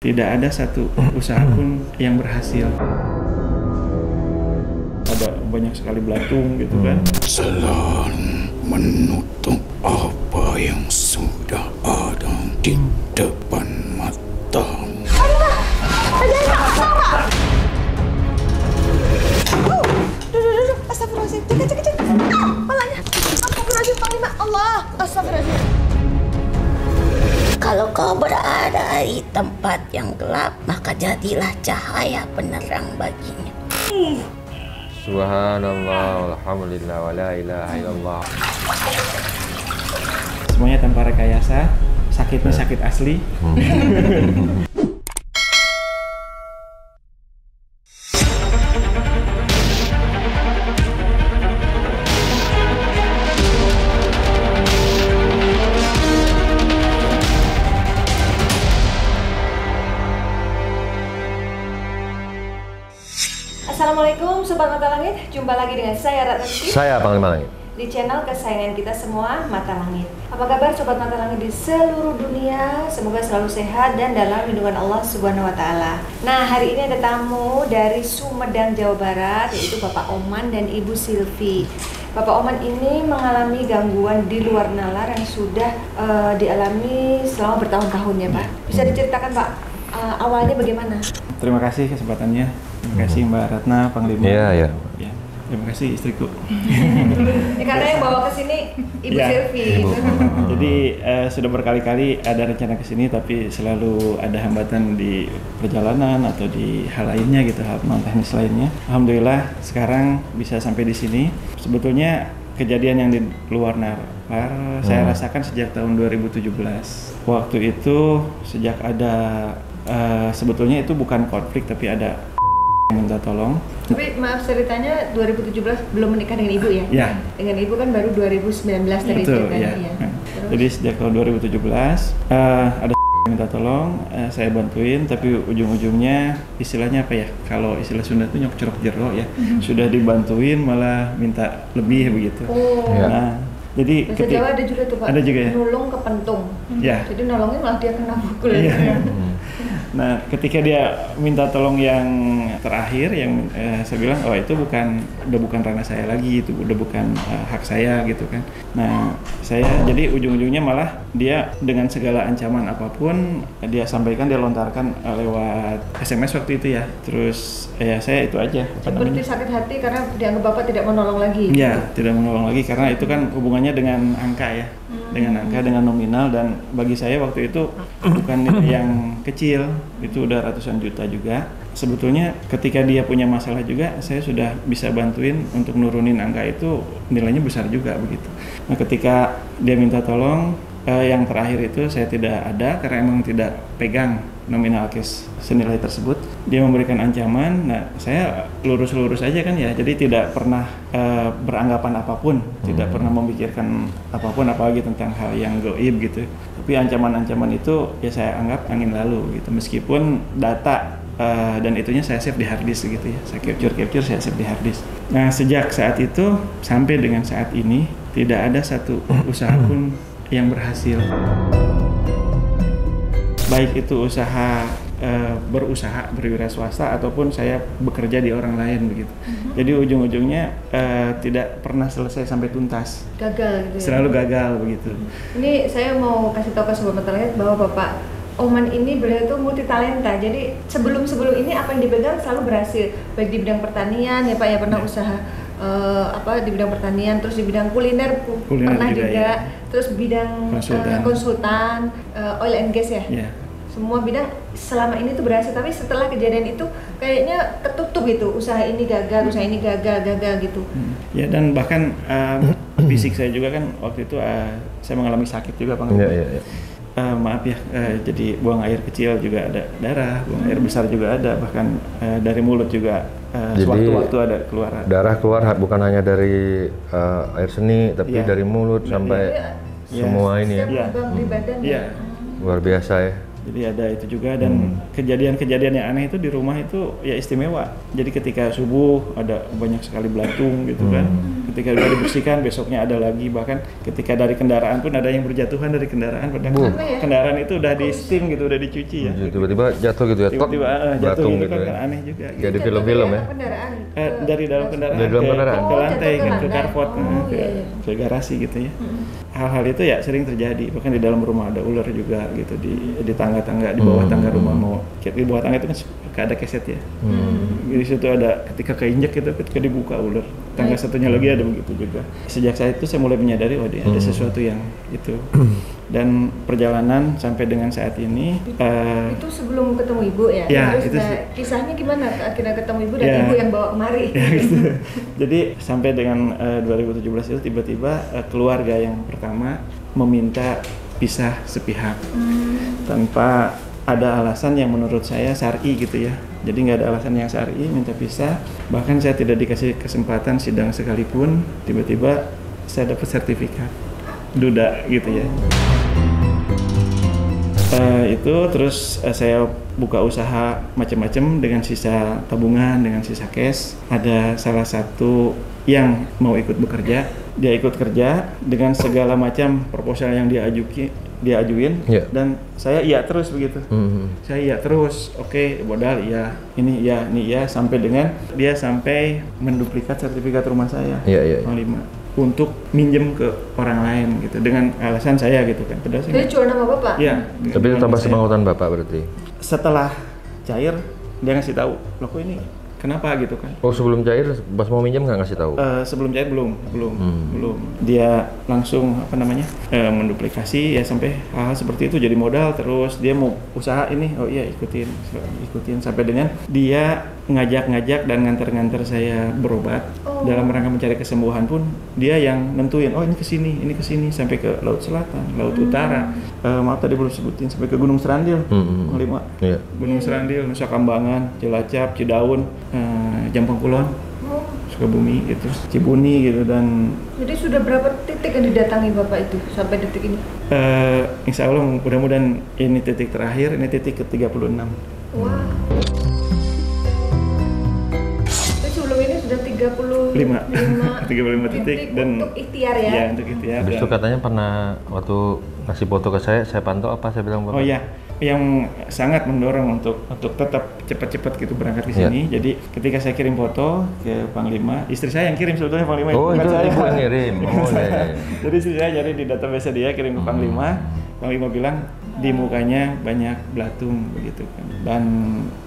Tidak ada satu usaha pun yang berhasil. Ada banyak sekali belatung gitu kan. Selalu menutup apa yang sudah ada di depan matamu. Astagfirullahaladzim, cek. Malahnya. Astagfirullahaladzim, Panglima. Allah, astagfirullahaladzim. Kalau kau berada di tempat yang gelap, maka jadilah cahaya penerang baginya. Subhanallah, alhamdulillah, wa la ilaha illallah. Semuanya tanpa rekayasa, sakitnya sakit asli. Assalamualaikum Sobat Mata Langit, jumpa lagi dengan saya Ratna Siti. Saya Panglima Langit. Di channel kesayangan kita semua, Mata Langit. Apa kabar Sobat Mata Langit di seluruh dunia? Semoga selalu sehat dan dalam lindungan Allah Subhanahu wa Ta'ala. Nah, hari ini ada tamu dari Sumedang, Jawa Barat, yaitu Bapak Oman dan Ibu Silvi. Bapak Oman ini mengalami gangguan di luar nalar yang sudah dialami selama bertahun-tahun ya Pak. Bisa diceritakan Pak, awalnya bagaimana? Terima kasih kesempatannya. Terima kasih Mbak Ratna, Panglima. Iya. Ya, terima kasih istriku. Karena yang bawa ke sini Ibu Ya, Silvi. Jadi sudah berkali-kali ada rencana ke sini, tapi selalu ada hambatan di perjalanan atau di hal lainnya gitu, hal non teknis lainnya. Alhamdulillah sekarang bisa sampai di sini. Sebetulnya kejadian yang di luar nalar saya rasakan sejak tahun 2017. Waktu itu sejak ada sebetulnya itu bukan konflik, tapi ada minta tolong. Tapi maaf ceritanya 2017 belum menikah dengan Ibu ya? Ya. Dengan Ibu kan baru 2019 tadi Betul, ceritanya ya. ya. Jadi sejak tahun 2017 ada minta tolong, saya bantuin, tapi ujung-ujungnya istilahnya apa ya? Kalau istilah Sunda itu nyok cerok jero ya. Sudah dibantuin malah minta lebih begitu. Oh. Ya. Nah, jadi Bahasa Jawa ada juga tuh Pak. Ada juga ya? Nulung ke pentung. Ya. Jadi nolongin malah dia kena pukul. Iya. Nah, ketika dia minta tolong yang terakhir, yang saya bilang, oh itu udah bukan ranah saya lagi, itu udah bukan hak saya gitu kan. Nah, saya jadi ujung-ujungnya malah dia dengan segala ancaman apapun dia sampaikan, dia lontarkan lewat SMS waktu itu ya. Terus ya saya itu aja. Seperti sakit hati karena dianggap Bapak tidak menolong lagi. Iya, tidak menolong lagi karena itu kan hubungannya dengan angka ya. Dengan angka, dengan nominal, dan bagi saya waktu itu bukan yang kecil, itu udah ratusan juta juga. Sebetulnya ketika dia punya masalah juga, saya sudah bisa bantuin untuk nurunin angka itu, nilainya besar juga begitu. Nah, ketika dia minta tolong, yang terakhir itu saya tidak ada karena emang tidak pegang nominal cash senilai tersebut. Dia memberikan ancaman, nah saya lurus-lurus aja kan ya, jadi tidak pernah beranggapan apapun, tidak pernah memikirkan apapun apalagi tentang hal yang gaib gitu. Tapi ancaman-ancaman itu ya saya anggap angin lalu gitu, meskipun data dan itunya saya save di hard disk gitu ya, saya capture saya save di hard disk. Nah, sejak saat itu sampai dengan saat ini tidak ada satu usaha pun yang berhasil. Baik itu usaha berusaha berwira swasta ataupun saya bekerja di orang lain begitu. Jadi ujung-ujungnya tidak pernah selesai sampai tuntas. Gagal gitu ya. Selalu gagal begitu. Ini saya mau kasih tahu ke Sobat Mata Langit bahwa Bapak Oman ini beliau itu multi talenta. Jadi sebelum ini apa yang dipegang selalu berhasil. Baik di bidang pertanian ya Pak ya, pernah usaha di bidang pertanian, terus di bidang kuliner pernah juga ya. Terus bidang konsultan, oil and gas ya. Yeah. Semua bidang selama ini tuh berhasil, tapi setelah kejadian itu kayaknya ketutup gitu, usaha ini gagal gitu. Ya, dan bahkan fisik saya juga kan waktu itu saya mengalami sakit juga Bang. Iya. Maaf ya, jadi buang air kecil juga ada darah, buang air besar juga ada, bahkan dari mulut juga sewaktu-waktu ada keluar. Darah keluar bukan hanya dari air seni, tapi dari mulut sampai semua ini ya. Setiap lubang di badan ya. Luar biasa ya. Jadi ada itu juga, dan kejadian-kejadian yang aneh itu di rumah itu ya istimewa. Jadi ketika subuh ada banyak sekali belatung gitu kan. Ketika udah dibersihkan besoknya ada lagi, bahkan ketika dari kendaraan pun ada yang berjatuhan dari kendaraan, padahal kendaraan itu udah di steam gitu, udah dicuci ya. Tiba-tiba jatuh gitu ya, tok, Tiba-tiba jatuh belatung gitu gitu kan, ya. aneh juga. Kayak di film-film ya. Kendaraan. Dari dalam kendaraan, Dari dalam kendaraan. ke lantai jatuh ke kan, ke lantai. carport, ke garasi gitu ya. Hal-hal itu ya sering terjadi, bahkan di dalam rumah ada ular juga gitu, di tangga-tangga, di bawah tangga rumah, mau di bawah tangga itu kan ada keset ya. Di situ ada ketika keinjek gitu, ketika dibuka ular, tangga satunya lagi ada begitu juga. Sejak saat itu saya mulai menyadari, oh ada sesuatu yang itu. Dan perjalanan sampai dengan saat ini Itu sebelum ketemu ibu ya? Ya, Terus itu kisahnya gimana akhirnya ketemu ibu dan Ya. ibu yang bawa kemari? ya gitu. Jadi sampai dengan 2017 itu tiba-tiba keluarga yang pertama meminta pisah sepihak tanpa ada alasan yang menurut saya syar'i gitu ya. Jadi nggak ada alasan yang syar'i, minta pisah. Bahkan saya tidak dikasih kesempatan sidang sekalipun, tiba-tiba saya dapat sertifikat duda gitu ya. Itu terus saya buka usaha macam-macam dengan sisa tabungan, dengan sisa cash. Ada salah satu yang mau ikut bekerja, dia ikut kerja dengan segala macam proposal yang dia ajuin, Yeah. dan saya iya terus begitu. Saya iya terus, oke, modal iya, ini iya, sampai dengan dia sampai menduplikat sertifikat rumah saya, Iya. Panglima, untuk minjem ke orang lain gitu dengan alasan saya gitu kan. Padahal saya Jadi jual nama bapak? Iya. Tapi itu tanpa sepengetahuan Bapak berarti? Setelah cair dia ngasih tahu, loh kok ini kenapa gitu kan? Oh, sebelum cair pas mau minjem nggak ngasih tahu? Sebelum cair belum. Dia langsung menduplikasi ya, sampai hal seperti itu jadi modal. Terus dia mau usaha ini, oh iya ikutin sampai dengan dia ngajak dan nganter saya berobat. Dalam rangka mencari kesembuhan pun dia yang nentuin, oh ini kesini sampai ke Laut Selatan, Laut Utara. Maaf tadi belum sebutin, sampai ke Gunung Serandil, Panglima. Iya. Gunung Serandil, Nusa Kambangan, Cilacap, Cidaun, Jampang Kulon, Sukabumi gitu, Cibuni gitu. Dan Jadi sudah berapa titik yang didatangi bapak itu sampai detik ini? insya Allah mudah-mudahan ini titik terakhir, ini titik ke-36. Wow. Jadi sebelum ini sudah 35 titik dan untuk ikhtiar ya? Ya, untuk ikhtiar. Habis itu Dan- katanya pernah waktu ngasih foto ke saya pantau apa, saya bilang Bapak? Oh iya, yang sangat mendorong untuk tetap cepat-cepat gitu berangkat ke Iya. sini. Jadi ketika saya kirim foto ke Panglima, istri saya yang kirim sebetulnya, Panglima. Oh, bukan itu saya. ibu yang ngirim. Oh, iya. Jadi istri saya jadi di database dia kirim ke Panglima. Panglima bilang di mukanya banyak belatung begitu kan. Dan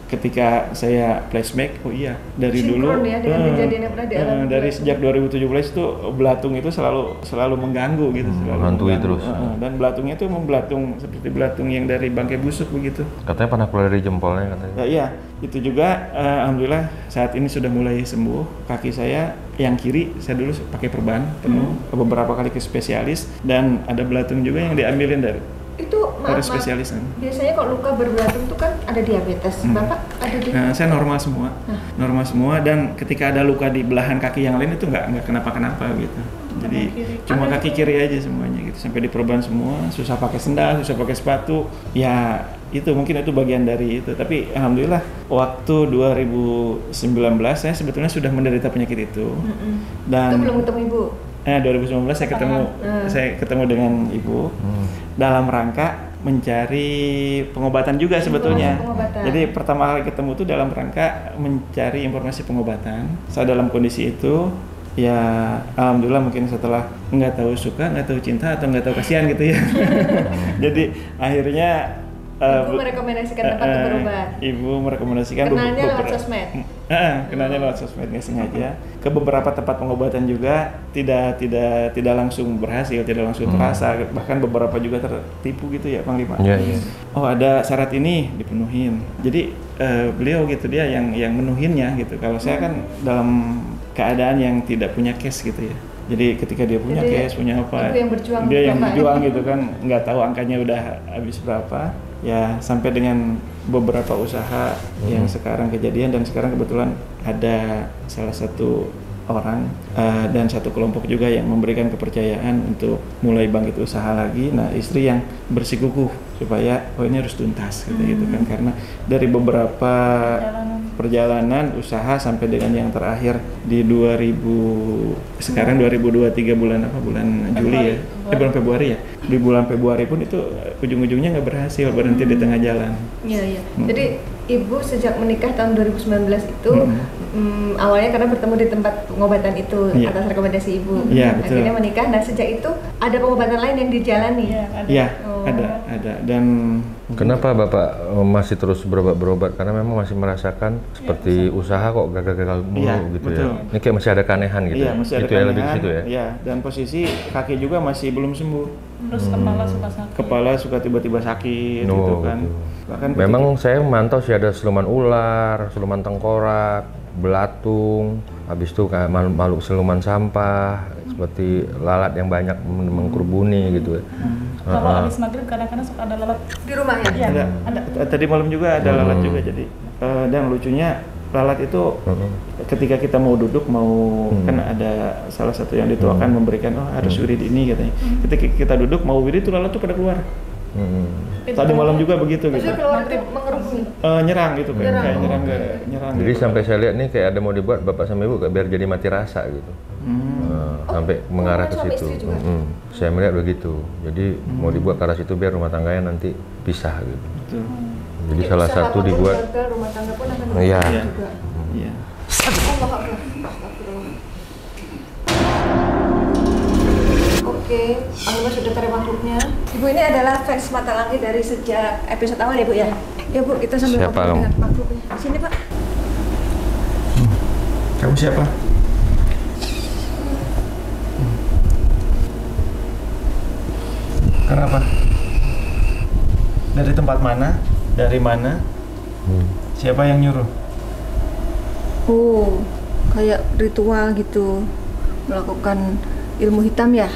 ketika saya flashback, oh iya dari Sinkron dulu ya dengan kejadian yang pernah dialami dari Bapak. sejak 2017 itu belatung itu selalu mengganggu gitu, selalu menghantui mengganggu. terus. Dan belatungnya itu memang belatung seperti belatung yang dari bangkai busuk begitu. Katanya pernah keluar dari jempolnya katanya. Ya, iya, itu juga alhamdulillah saat ini sudah mulai sembuh. Kaki saya yang kiri saya dulu pakai perban penuh, beberapa kali ke spesialis, dan ada belatung juga yang diambilin dari Itu maaf, spesialisan. biasanya kalau luka berbelatung itu kan ada diabetes. Bapak ada di Saya normal semua, dan ketika ada luka di belahan kaki yang lain itu nggak kenapa-kenapa gitu. Jadi kiri. cuma Ada kaki kiri aja semuanya gitu, sampai diperban semua, susah pakai sendal, susah pakai sepatu. Ya itu mungkin itu bagian dari itu. Tapi alhamdulillah waktu 2019 saya sebetulnya sudah menderita penyakit itu. Dan itu belum ketemu ibu. 2019 saya ketemu dengan ibu dalam rangka mencari pengobatan juga sebetulnya. Pengobatan. Jadi pertama kali ketemu itu dalam rangka mencari informasi pengobatan. Saya dalam kondisi itu ya alhamdulillah mungkin setelah nggak tahu suka, nggak tahu cinta, atau nggak tahu kasihan gitu ya. Jadi akhirnya Ibu merekomendasikan tempat untuk berobat. Ibu merekomendasikan Kenalnya lewat sosmed. Kenalnya lewat sosmed, nggak sengaja. Ke beberapa tempat pengobatan juga tidak langsung berhasil, tidak langsung terasa. Bahkan beberapa juga tertipu gitu ya, Panglima. Iya. Oh ada syarat ini dipenuhin. Jadi beliau gitu dia yang menuhinnya gitu. Kalau saya kan dalam keadaan yang tidak punya cash gitu ya. Jadi ketika dia punya Jadi, cash, punya apa, ibu yang berjuang dia yang Bapak. berjuang gitu kan, nggak tahu angkanya udah habis berapa. Ya sampai dengan beberapa usaha yang sekarang kejadian, dan sekarang kebetulan ada salah satu orang dan satu kelompok juga yang memberikan kepercayaan untuk mulai bangkit usaha lagi. Nah, istri yang bersikukuh supaya ini harus tuntas gitu kan, karena dari beberapa perjalanan usaha sampai dengan yang terakhir di 2023 bulan Juli ya, bulan Februari ya. Di bulan Februari pun itu ujung-ujungnya nggak berhasil, berhenti di tengah jalan. Iya. Jadi Ibu sejak menikah tahun 2019 itu awalnya karena bertemu di tempat pengobatan itu atas rekomendasi Ibu. Akhirnya menikah. Nah, sejak itu ada pengobatan lain yang dijalani. Iya, ada. Dan kenapa Bapak masih terus berobat? Karena memang masih merasakan seperti usaha kok gagal-gagal mulu gitu betul. ya. Ini kayak masih ada keanehan gitu. Iya, masih ada itu keanehan. Lebih ke situ ya. Iya, dan posisi kaki juga masih belum sembuh. Terus kepala suka sakit. Kepala suka tiba-tiba sakit gitu kan. Bahkan memang saya memantau sih ada siluman ular, siluman tengkorak, belatung, habis itu kayak makhluk siluman sampah, seperti lalat yang banyak mengkerubuni gitu ya. Kalau habis maghrib kadang-kadang suka ada lalat di rumah ya? Iya, ada. Tadi malam juga ada lalat juga, jadi dan lucunya lalat itu ketika kita mau duduk kan ada salah satu yang dituakan memberikan harus wirid ini katanya. Ketika kita duduk mau wirid itu lalat tuh pada keluar. Tadi malam juga begitu gitu. Keluar itu mengerubungi. Nyerang gitu kayak nyerang. Jadi gitu. sampai saya lihat nih kayak ada mau dibuat Bapak sama Ibu biar jadi mati rasa gitu. Sampai mengarah ke situ. Saya melihat begitu. Jadi mau dibuat ke arah situ biar rumah tangganya nanti pisah gitu. Betul. Jadi salah satu dibuat rumah tangga pun akan iya. juga. Iya. Oke, Ahilman sudah terima makhluknya. Ibu ini adalah fans Mata Langit dari sejak episode awal ya Bu ya? Ya Bu, kita sambil ngobrol dengan makhluknya. Sini Pak. Kamu siapa? Kenapa? Dari tempat mana? Dari mana? Siapa yang nyuruh? Oh, kayak ritual gitu, melakukan ilmu hitam ya?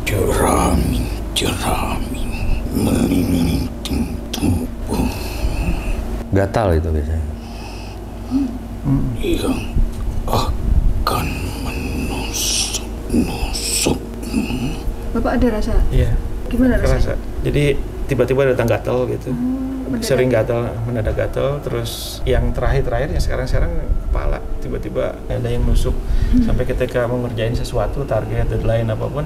Jeramin melintang tubuh. gatal itu biasanya. Yang akan menusuk. Bapak ada rasa? Iya. Gimana rasanya? Jadi tiba-tiba datang gatal gitu. Sering gatal, mendadak gatal, terus yang terakhir ya sekarang kepala tiba-tiba ada yang nusuk sampai ketika mau ngerjain sesuatu, target, deadline apapun,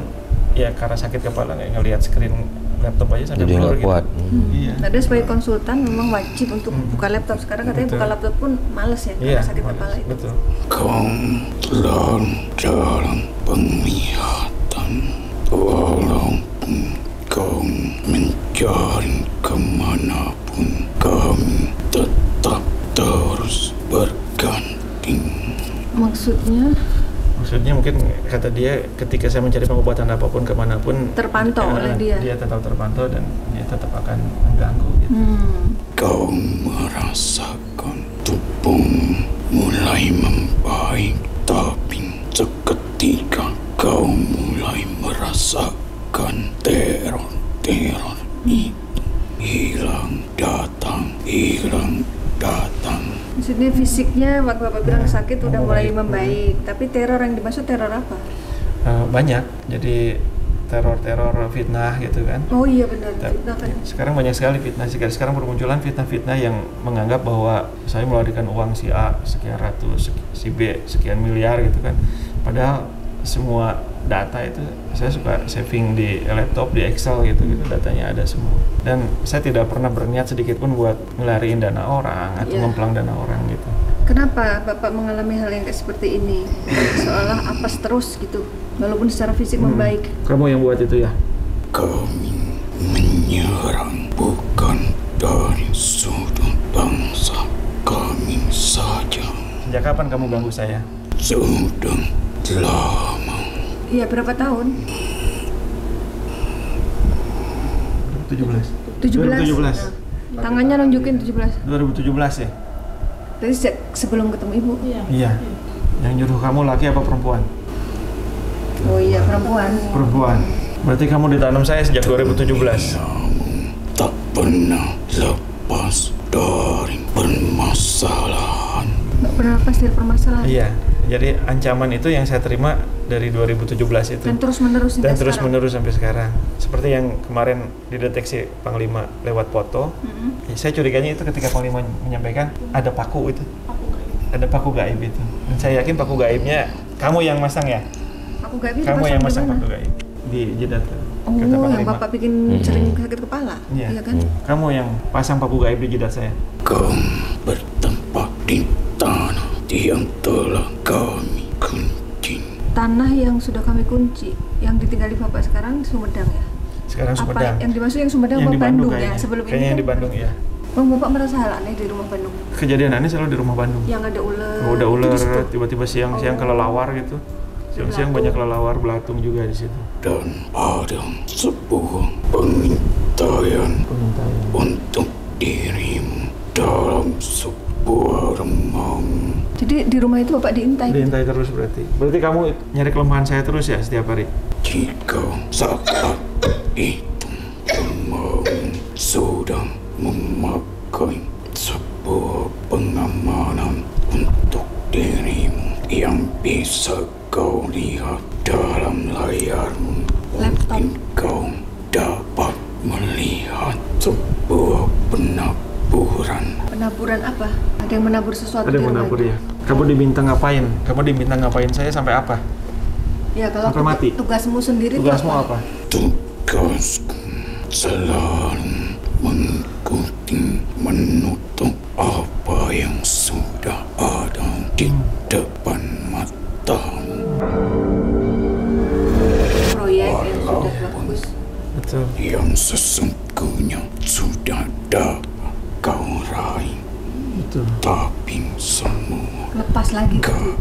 ya karena sakit kepala nggak ngelihat screen laptop aja sampai jadi nggak kuat. Iya. Tadi sebagai konsultan memang wajib untuk buka laptop. Sekarang katanya buka laptop pun males ya karena sakit kepala itu. Betul. Kau telah dalam penglihatan, walaupun kau mencari kemanapun, kami tetap terus berganting. Maksudnya mungkin kata dia ketika saya mencari pengobatan apapun kemanapun terpantau oleh dia. Dia tetap terpantau dan dia tetap akan mengganggu gitu. Kau merasakan tubuhmu mulai membaik, tapi seketika kau mulai merasakan teror itu hilang datang. Maksudnya fisiknya waktu Bapak bilang sakit udah mulai membaik, tapi teror yang dimaksud teror apa? Banyak, jadi teror fitnah gitu kan. Oh iya benar, fitnah kan. Sekarang banyak sekali fitnah, sekarang bermunculan fitnah-fitnah yang menganggap bahwa saya melarikan uang si A sekian ratus, si B sekian miliar gitu kan. Padahal semua data itu saya suka saving di laptop, di Excel gitu, datanya ada semua. Dan saya tidak pernah berniat sedikit pun buat ngelariin dana orang atau memplang dana orang gitu. Kenapa Bapak mengalami hal yang kayak seperti ini? Seolah apes terus gitu, walaupun secara fisik membaik. Kamu yang buat itu ya? Kami menyerang bukan dari sudut bangsa kami saja. Sejak kapan kamu ganggu saya? Sudah lama. Iya, berapa tahun? 2017. Tangannya nunjukin 17. 2017 ya? Jadi sebelum ketemu Ibu? Iya. Yang nyuruh kamu laki apa perempuan? Oh iya, perempuan. Perempuan. Berarti kamu ditanam saya sejak 2017. Namun tak pernah lepas dari permasalahan. Nggak pernah lepas dari permasalahan? Iya. Jadi ancaman itu yang saya terima dari 2017 itu. Dan terus menerus Sampai sekarang. Seperti yang kemarin dideteksi Panglima lewat foto. Ya, saya curiganya itu ketika Panglima menyampaikan ada paku itu. Ada paku gaib itu. Dan saya yakin paku gaibnya kamu yang masang ya? Paku gaib itu kamu yang masang dimana? paku gaib di jidat. Oh, yang Bapak bikin sering sakit kepala, iya kan? Kamu yang pasang paku gaib di jidat saya. Kau bertempat di tanah yang telah kami kunci. Tanah yang sudah kami kunci, yang ditinggali Bapak sekarang Sumedang ya? Sekarang Sumedang. Apa yang dimaksud yang Sumedang yang apa di Bandung ya? kayaknya. Sebelum Kayaknya ini yang kan di Bandung ya. Bang, Bapak merasa hal aneh di rumah Bandung? Kejadian aneh selalu di rumah Bandung. Yang ada ular. Ada ular, itu di situ? tiba-tiba siang-siang kelelawar gitu. Siang-siang banyak kelelawar, belatung juga di situ. Dan ada sebuah pengintaian untuk dirimu dalam sebuah remang. Jadi di rumah itu Bapak diintai? Diintai terus berarti. Berarti kamu nyari kelemahan saya terus ya setiap hari? Jika saat itu remang sudah memakai sebuah pengamanan untuk dirimu yang bisa kau lihat dalam layarmu. Laptop. Mungkin kau dapat melihat sebuah penaburan. Penaburan apa? Ada yang menabur sesuatu Ada di yang rumah menabur itu? ya. Kamu diminta ngapain? Kamu diminta ngapain saya sampai apa? Ya kalau Sampai mati? tugasmu sendiri itu Tugasmu apa? Tugasku selalu mengikuti, menutup apa yang sudah ada di depan matamu. Proyek yang sudah bagus. Betul. Yang sesungguhnya sudah dapat kau raih, Betul. tapi semua Lepas lagi. gagal.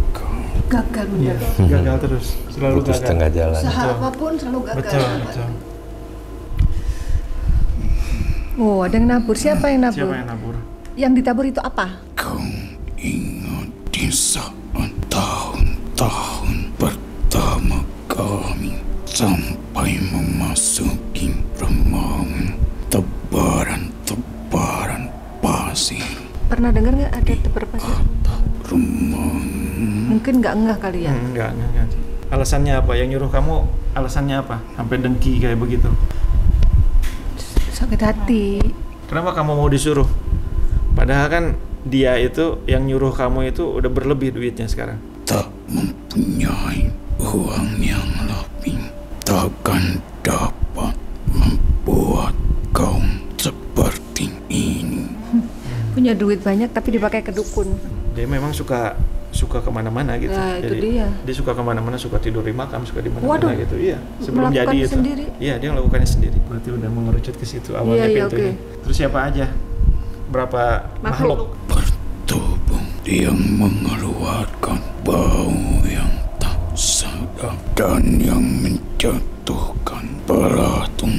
Gagal Iya, benar. gagal terus. Selalu Putus gagal. tengah jalan. Usaha Betul. apapun selalu gagal. Betul. Oh, ada yang nabur. Siapa yang nabur? Siapa yang nabur? Yang ditabur itu apa? Kau ingat di saat tahun-tahun pertama kami sampai memasuki remang tebaran-tebaran pasir. Pernah dengar nggak ada tebar pasir? Remang Mungkin nggak ngeh kali ya. Enggak. Alasannya apa? Yang nyuruh kamu alasannya apa? Sampai dengki kayak begitu. Sakit hati. Kenapa kamu mau disuruh? Padahal kan dia itu yang nyuruh kamu itu udah berlebih duitnya sekarang. tak mempunyai uang yang lebih, takkan dapat membuat kau seperti ini. Punya duit banyak tapi dipakai ke dukun. Dia memang suka kemana-mana gitu. Nah, itu Jadi dia. suka kemana-mana, suka tidur di makam, suka di mana-mana Waduh. gitu. Iya. Sebelum Melakukan jadi itu. sendiri? Iya, dia melakukannya sendiri. Berarti udah mengerucut ke situ awalnya Iya, pintunya. oke. Terus siapa aja? Berapa makhluk? Bertubuh yang mengeluarkan bau yang tak sedap dan yang menjatuhkan belatung.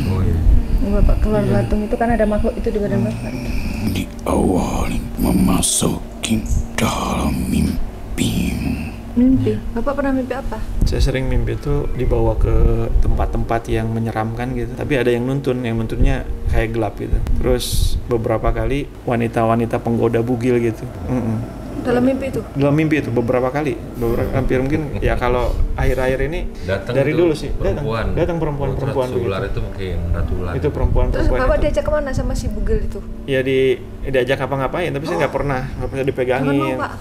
Oh iya. Bapak keluar belatung itu kan ada makhluk itu di badan Bapak. Diawali memasuki dalam mimpimu. Mimpi? Bapak pernah mimpi apa? Saya sering mimpi itu dibawa ke tempat-tempat yang menyeramkan gitu. Tapi ada yang nuntunnya kayak gelap gitu. Terus beberapa kali wanita-wanita penggoda bugil gitu. Dalam mimpi itu? Dalam mimpi itu beberapa kali, hampir mungkin ya kalau akhir-akhir ini Datang dari itu dulu sih datang perempuan Ratu begitu. ular itu mungkin ratu ular. Itu perempuan Terus Bapak itu. diajak kemana sama si bugil itu? Ya diajak apa-ngapain, tapi saya nggak pernah dipegangin. Jangan mau, Pak.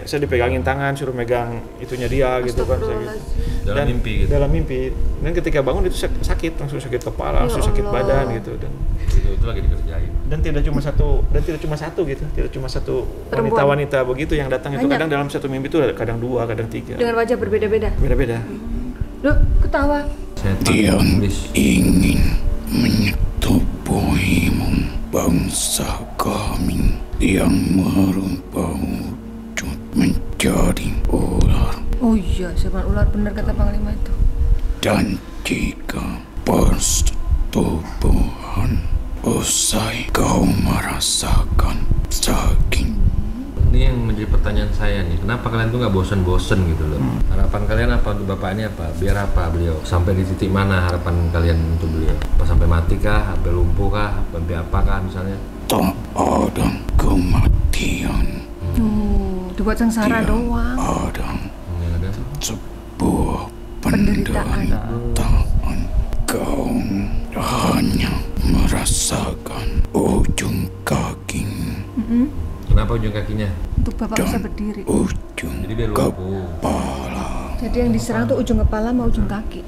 Saya dipegangin tangan, suruh megang itunya dia gitu kan. Saya gitu. Dalam mimpi gitu. Dalam mimpi. Dan ketika bangun itu sakit, langsung sakit kepala, langsung sakit Allah. badan gitu dan Itu lagi dikerjain. tidak cuma satu gitu, tidak cuma satu Perempuan. wanita begitu yang datang itu Banyak. kadang dalam satu mimpi itu kadang dua, kadang tiga. Dengan wajah berbeda-beda. Beda-beda. Loh, ketawa. Setan, Dia iblis. ingin menyetubuhimu, bangsa kami yang merubah wujud menjadi ular. Oh iya, siluman ular benar kata Panglima itu. Dan jika persetubuhan usai kau merasakan sakit, Ini yang menjadi pertanyaan saya nih, kenapa kalian tuh nggak bosen-bosen gitu loh? Harapan kalian apa untuk bapak ini apa? Biar apa beliau? Sampai di titik mana harapan kalian untuk beliau? Apa sampai mati kah? Sampai lumpuh kah? Sampai apakah misalnya? tak ada kematian. Oh, Dibuat sengsara doang. Ada Yang ada sebuah Penderitaan. penderitaan. Kau hanya merasakan ujung kaki Kenapa ujung kakinya? Untuk bapak bisa berdiri. ujung Jadi biar lumpuh. kepala. Jadi yang diserang tuh ujung kepala sama ujung kaki.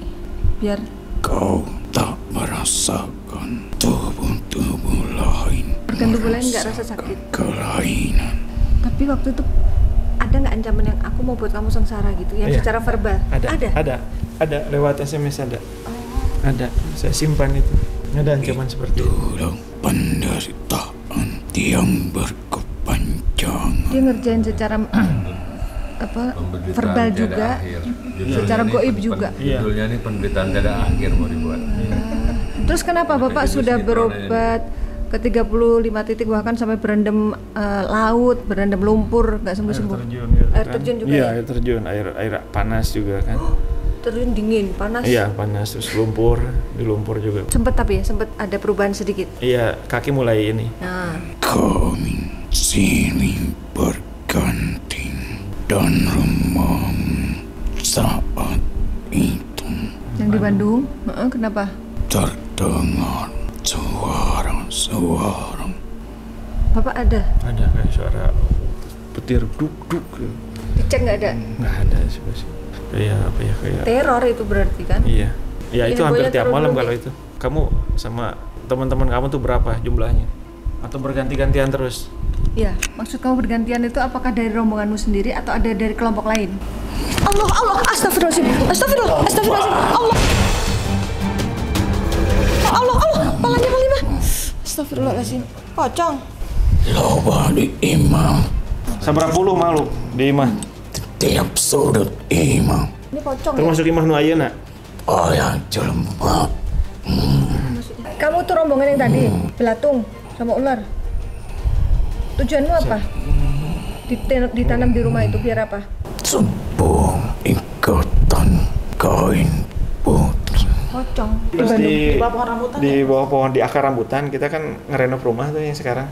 Biar Kau tak merasakan tubuh-tubuh lain. organ tubuh lain nggak rasa sakit. Kelainan. Tapi waktu itu ada nggak ancaman yang aku mau buat kamu sengsara gitu, yang Iya. secara verbal? Ada lewat SMS ada. Ada, saya simpan itu. Ada ancaman seperti itu. Itulah penderitaan yang berkepanjangan. Dia ngerjain secara Penderitaan verbal tiada juga, akhir. secara ini goib juga. Iya. Judulnya ini penderitaan tiada akhir mau dibuat. Terus kenapa bapak Kayak sudah sinetron berobat ke 35 titik, bahkan sampai berendam laut, berendam lumpur, nggak sembuh-sembuh? Terjun gitu Air kan. terjun juga Iya, ya? air terjun, air panas juga kan. Terjun dingin, panas. Iya, panas terus lumpur, di lumpur juga. Sempet tapi ya, sempet ada perubahan sedikit. Iya, kaki mulai ini. Nah, Kami silih berganti dan rumahmu saat itu yang di Bandung, kenapa? terdengar suara-suara. Bapak ada? Ada kayak suara petir duk-duk. Dicek nggak ada? Nggak ada sih pasti. Kayak apa ya, kayak Teror itu berarti kan? iya. Ya itu Ini hampir boynya tiap turun malam dulu kalau nih. itu. Kamu sama teman-teman kamu tuh berapa jumlahnya? Atau berganti-gantian terus? Iya, maksud kamu bergantian itu apakah dari rombonganmu sendiri atau ada dari kelompok lain? Allah, astagfirullahaladzim, astagfirullahaladzim, Allah, palanya Pak. Astagfirullahaladzim, pocong. Loba di imam, Seberapa puluh malu di imah? tiap sudut imam. Ini pocong ya? Termasuk imah nu ayeuna. Ayah jelma Kamu tuh rombongan yang tadi, belatung sama ular. Tujuanmu apa? Ditanam di rumah itu biar apa? sebuah ikatan kain putih. Pocong. Di Terus Bandung. Di bawah pohon rambutan di bawah pohon di akar rambutan kita kan ngerenov rumah tuh yang sekarang.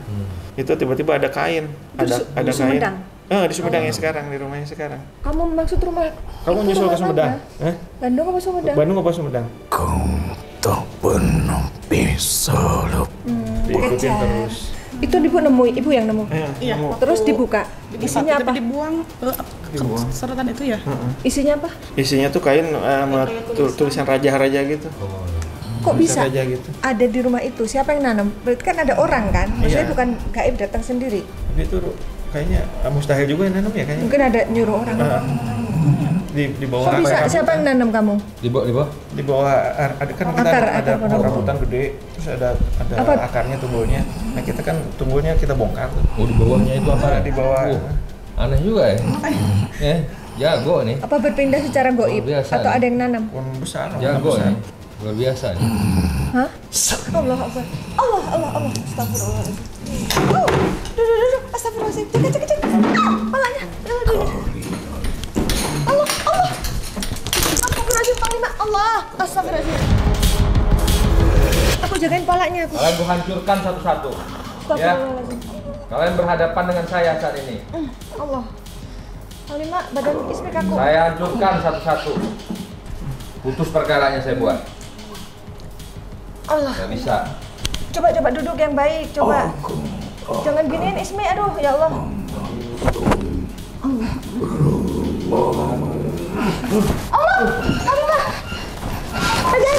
Itu tiba-tiba ada kain, ada di kain. Sumedang? Di Sumedang yang sekarang, di rumah yang sekarang. Kamu maksud rumah? Kamu itu nyusul ke rumah Sumedang? mana? Bandung apa Sumedang? Bandung apa Sumedang? Kau tak pernah bisa lepas. Diikutin terus. Itu ibu yang nemu. Iya. Kamu Terus dibuka. Isinya Tapi apa? dibuang Dibuang. seretan itu ya. Isinya apa? isinya tuh kain sama tulisan raja-raja gitu. Kok bisa Tulisan raja gitu. ada di rumah itu? Siapa yang nanam? Berarti kan ada orang kan? Maksudnya Iya. bukan gaib datang sendiri. Tapi itu kayaknya mustahil juga yang nanam ya kayaknya. Mungkin ada nyuruh orang. Di bawah Kok bisa? Siapa yang nanam kamu? Di bawah? di bawah ada kan kita Akar ada pohon pohon rambutan gede, terus ada Apa? akarnya tumbuhnya. Nah kita kan tumbuhnya kita bongkar tuh. Oh, di bawahnya itu apa? Di bawah. Aneh juga ya. Jago nih. Apa berpindah secara goib? Luar biasa Atau nih. ada yang nanam? Pohon besar. Jago besar. nih. Luar biasa nih. Hah? Allah Akbar. Allah. Astagfirullahaladzim. Duduk. Astagfirullahaladzim. Cek. Palanya. Duduk. Allah. Astagfirullahaladzim, Panglima. Allah. Astagfirullahaladzim. Aku jagain palanya aku. Kalian gue hancurkan satu-satu. Astagfirullahaladzim. Kalian berhadapan dengan saya saat ini. Allah. Panglima, badan Ismi kaku. Saya hancurkan satu-satu. Putus perkaranya saya buat. Allah. Gak bisa. Coba duduk yang baik. Coba. Jangan giniin Ismi. Aduh, ya Allah. Allah. Panglima. Pegang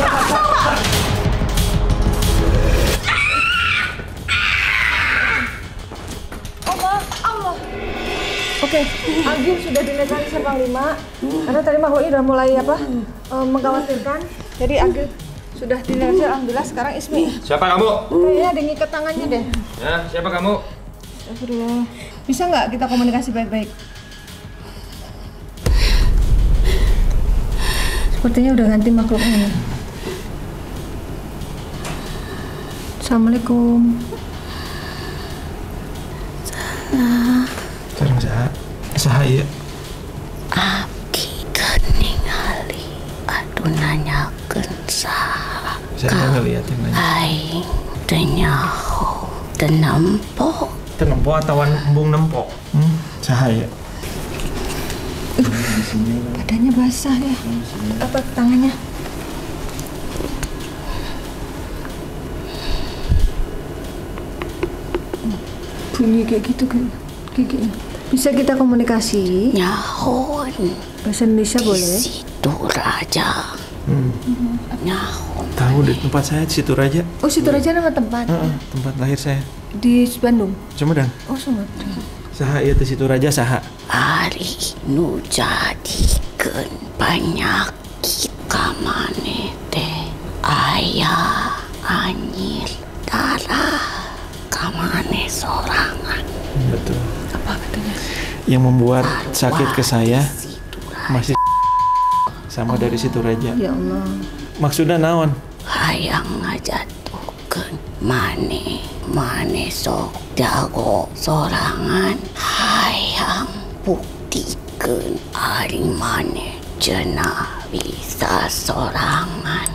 Pak. Allah. Oke, Agil sudah dinetralisir Panglima karena tadi makhluk ini udah mulai mengkhawatirkan. Jadi Agil sudah dinetralisir, alhamdulillah. Sekarang Ismi Siapa kamu? kayaknya ada yang ngikat tangannya deh. Ya, siapa kamu? Astagfirullah. Bisa nggak kita komunikasi baik-baik? Sepertinya udah ganti makhluknya. Assalamualaikum. Sekarang sahaya. Abdi keningali adu nanyakeun saha Saya ngeliat yang nanya. aing teu nyaho teu nampo Itu nempo atau embung nempo? Sahaya. Badannya basah ya. Apa tangannya? Bunyi kayak gitu kan. Giginya. Bisa kita komunikasi? Nyahon. Bahasa Indonesia Di boleh? situ Raja. Nyahon. Tahu di tempat saya di situ Raja. Oh, situ aja nama tempat. Tempat lahir saya. Di Bandung. Sumedang. Oh, Sumatera. Saha ieu teh situ Raja saha? Ari nu jadikeun penyakit kamane teh aya anyir darah kamane sorangan. Betul. Apa katanya? Yang membuat sakit ke saya Situ masih sama dari situ Raja. Ya Allah. Maksudnya naon? hayang ngajatuhkeun mane sok jago sorangan hayang buktikeun ari mane cenah bisa sorangan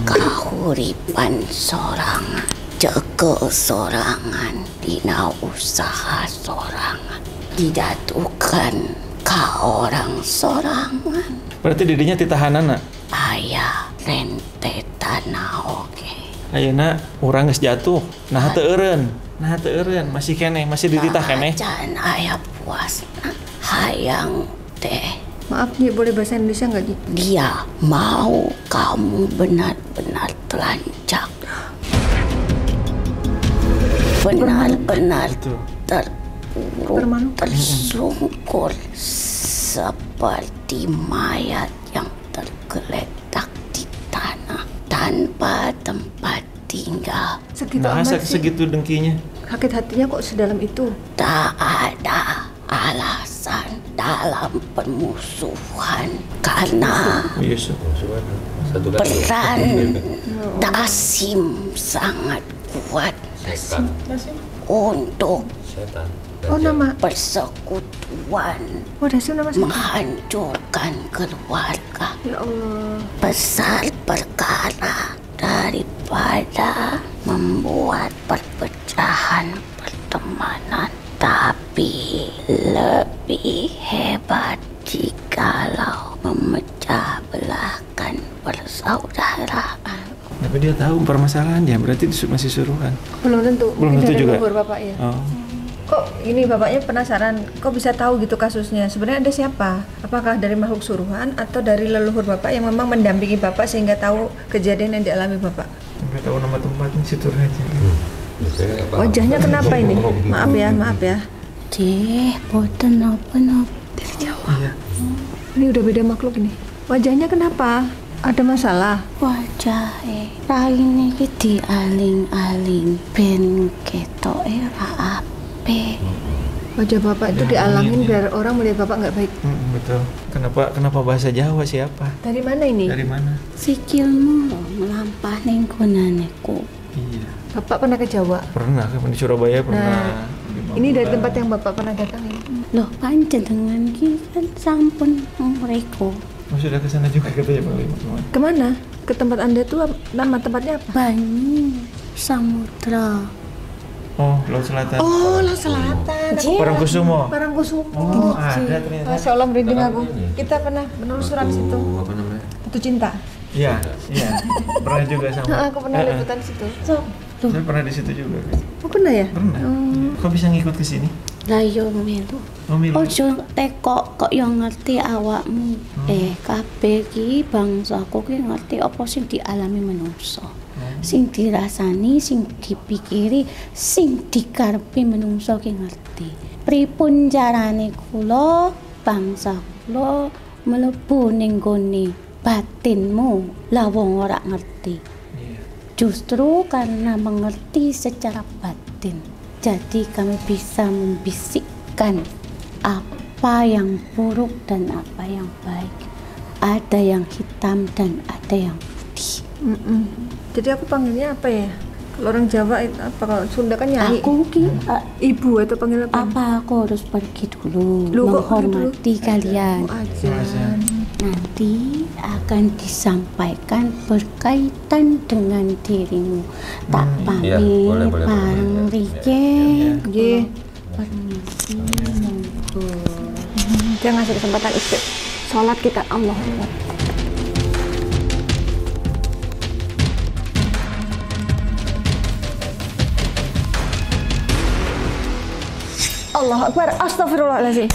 kahuripan sorangan jeke sorangan dina usaha sorangan dijatuhkan ka orang sorangan Berarti didinya titahanana. aya rentetana oge Ayeuna urang geus jatuh. Nah teu eureun. Masih keneh, masih dititah keneh. Can aya puasna hayang teh Maaf nih, boleh bahasa Indonesia nggak Ji? dia mau kamu benar-benar telanjang benar-benar Betul. terpuruk tersungkur seperti mayat yang tergeletak di tanah tanpa tempat tinggal. Segitu Nah, amat sih. segitu dengkinya. Sakit hatinya kok sedalam itu? Tak ada alasan dalam permusuhan karena Yes. Satu kali. peran Dasim sangat kuat Setan. untuk Setan. Oh, nama. persekutuan Oh, Dasim nama siapa? menghancurkan keluarga. Ya Allah. Besar perkara daripada membuat perpecahan pertemanan, tapi lebih hebat jikalau memecah belahkan persaudaraan. Tapi dia tahu permasalahan dia, berarti masih suruhan. Belum tentu. Belum Mungkin tentu dari juga. leluhur bapak ya. Oh. Kok ini bapaknya penasaran, kok bisa tahu gitu kasusnya? Sebenarnya ada siapa? Apakah dari makhluk suruhan atau dari leluhur bapak yang memang mendampingi bapak sehingga tahu kejadian yang dialami bapak? Enggak tahu nama tempatnya situ Raja. Wajahnya kenapa ini? Maaf ya. Cih, boten napa-napa. Iya. Ini udah beda makhluk ini. Wajahnya kenapa? Ada masalah? Wajahe raine iki dialing-aling ben ketoke ra apik. Wajah bapak itu dialangin biar orang melihat bapak nggak baik. Betul. Kenapa bahasa Jawa siapa? Dari mana ini? Dari mana? Sikilmu melampah ning gunaniku. Iya. Bapak pernah ke Jawa? Pernah kan di Surabaya pernah. Nah, ini dari tempat yang bapak pernah datangi. Loh panjenengan ki kan sampun mriko. Oh, sudah ke sana juga katanya Pak Lima kemarin. Kemana? Ke tempat anda tuh nama tempatnya apa? Banyu samudra. Oh, Laut Selatan. Oh, Laut Selatan. Parangkusumo. Parangkusumo. Oh, ada ternyata. Masya Allah merinding aku. Kita pernah menelusuri di situ. Apa namanya? Batu Cinta. Iya. Pernah juga sama. Aku pernah liputan situ. Saya pernah di situ juga. Oh, pernah ya? Pernah. Kok bisa ngikut ke sini? Lah yo melu. Oh, Milo. Ojo teko kok yo ngerti awakmu. Kabeh ki bangsaku ki ngerti apa sing dialami manungsa. Sing dirasani, sing dipikiri, sing dikarepi manungsa ki ngerti. Pripun carane kula bangsa kula mlebu ning gone batinmu lah wong ora ngerti. Justru karena mengerti secara batin, jadi kami bisa membisikkan apa yang buruk dan apa yang baik. Ada yang hitam dan ada yang putih. Jadi aku panggilnya apa ya? Kalau orang Jawa itu apa? Kalau Sunda kan nyai. Aku ki Ibu atau panggil apa? apa aku harus pergi dulu Loh, kok menghormati dulu? kalian. Oh, ajan. Nanti akan disampaikan berkaitan dengan dirimu. Tak Iya, pamit boleh. bareng Iya, Rike. Nggih. Permisi, monggo. Dia ngasih kesempatan sholat kita. Allah Akbar. Allah Akbar. Astagfirullahaladzim.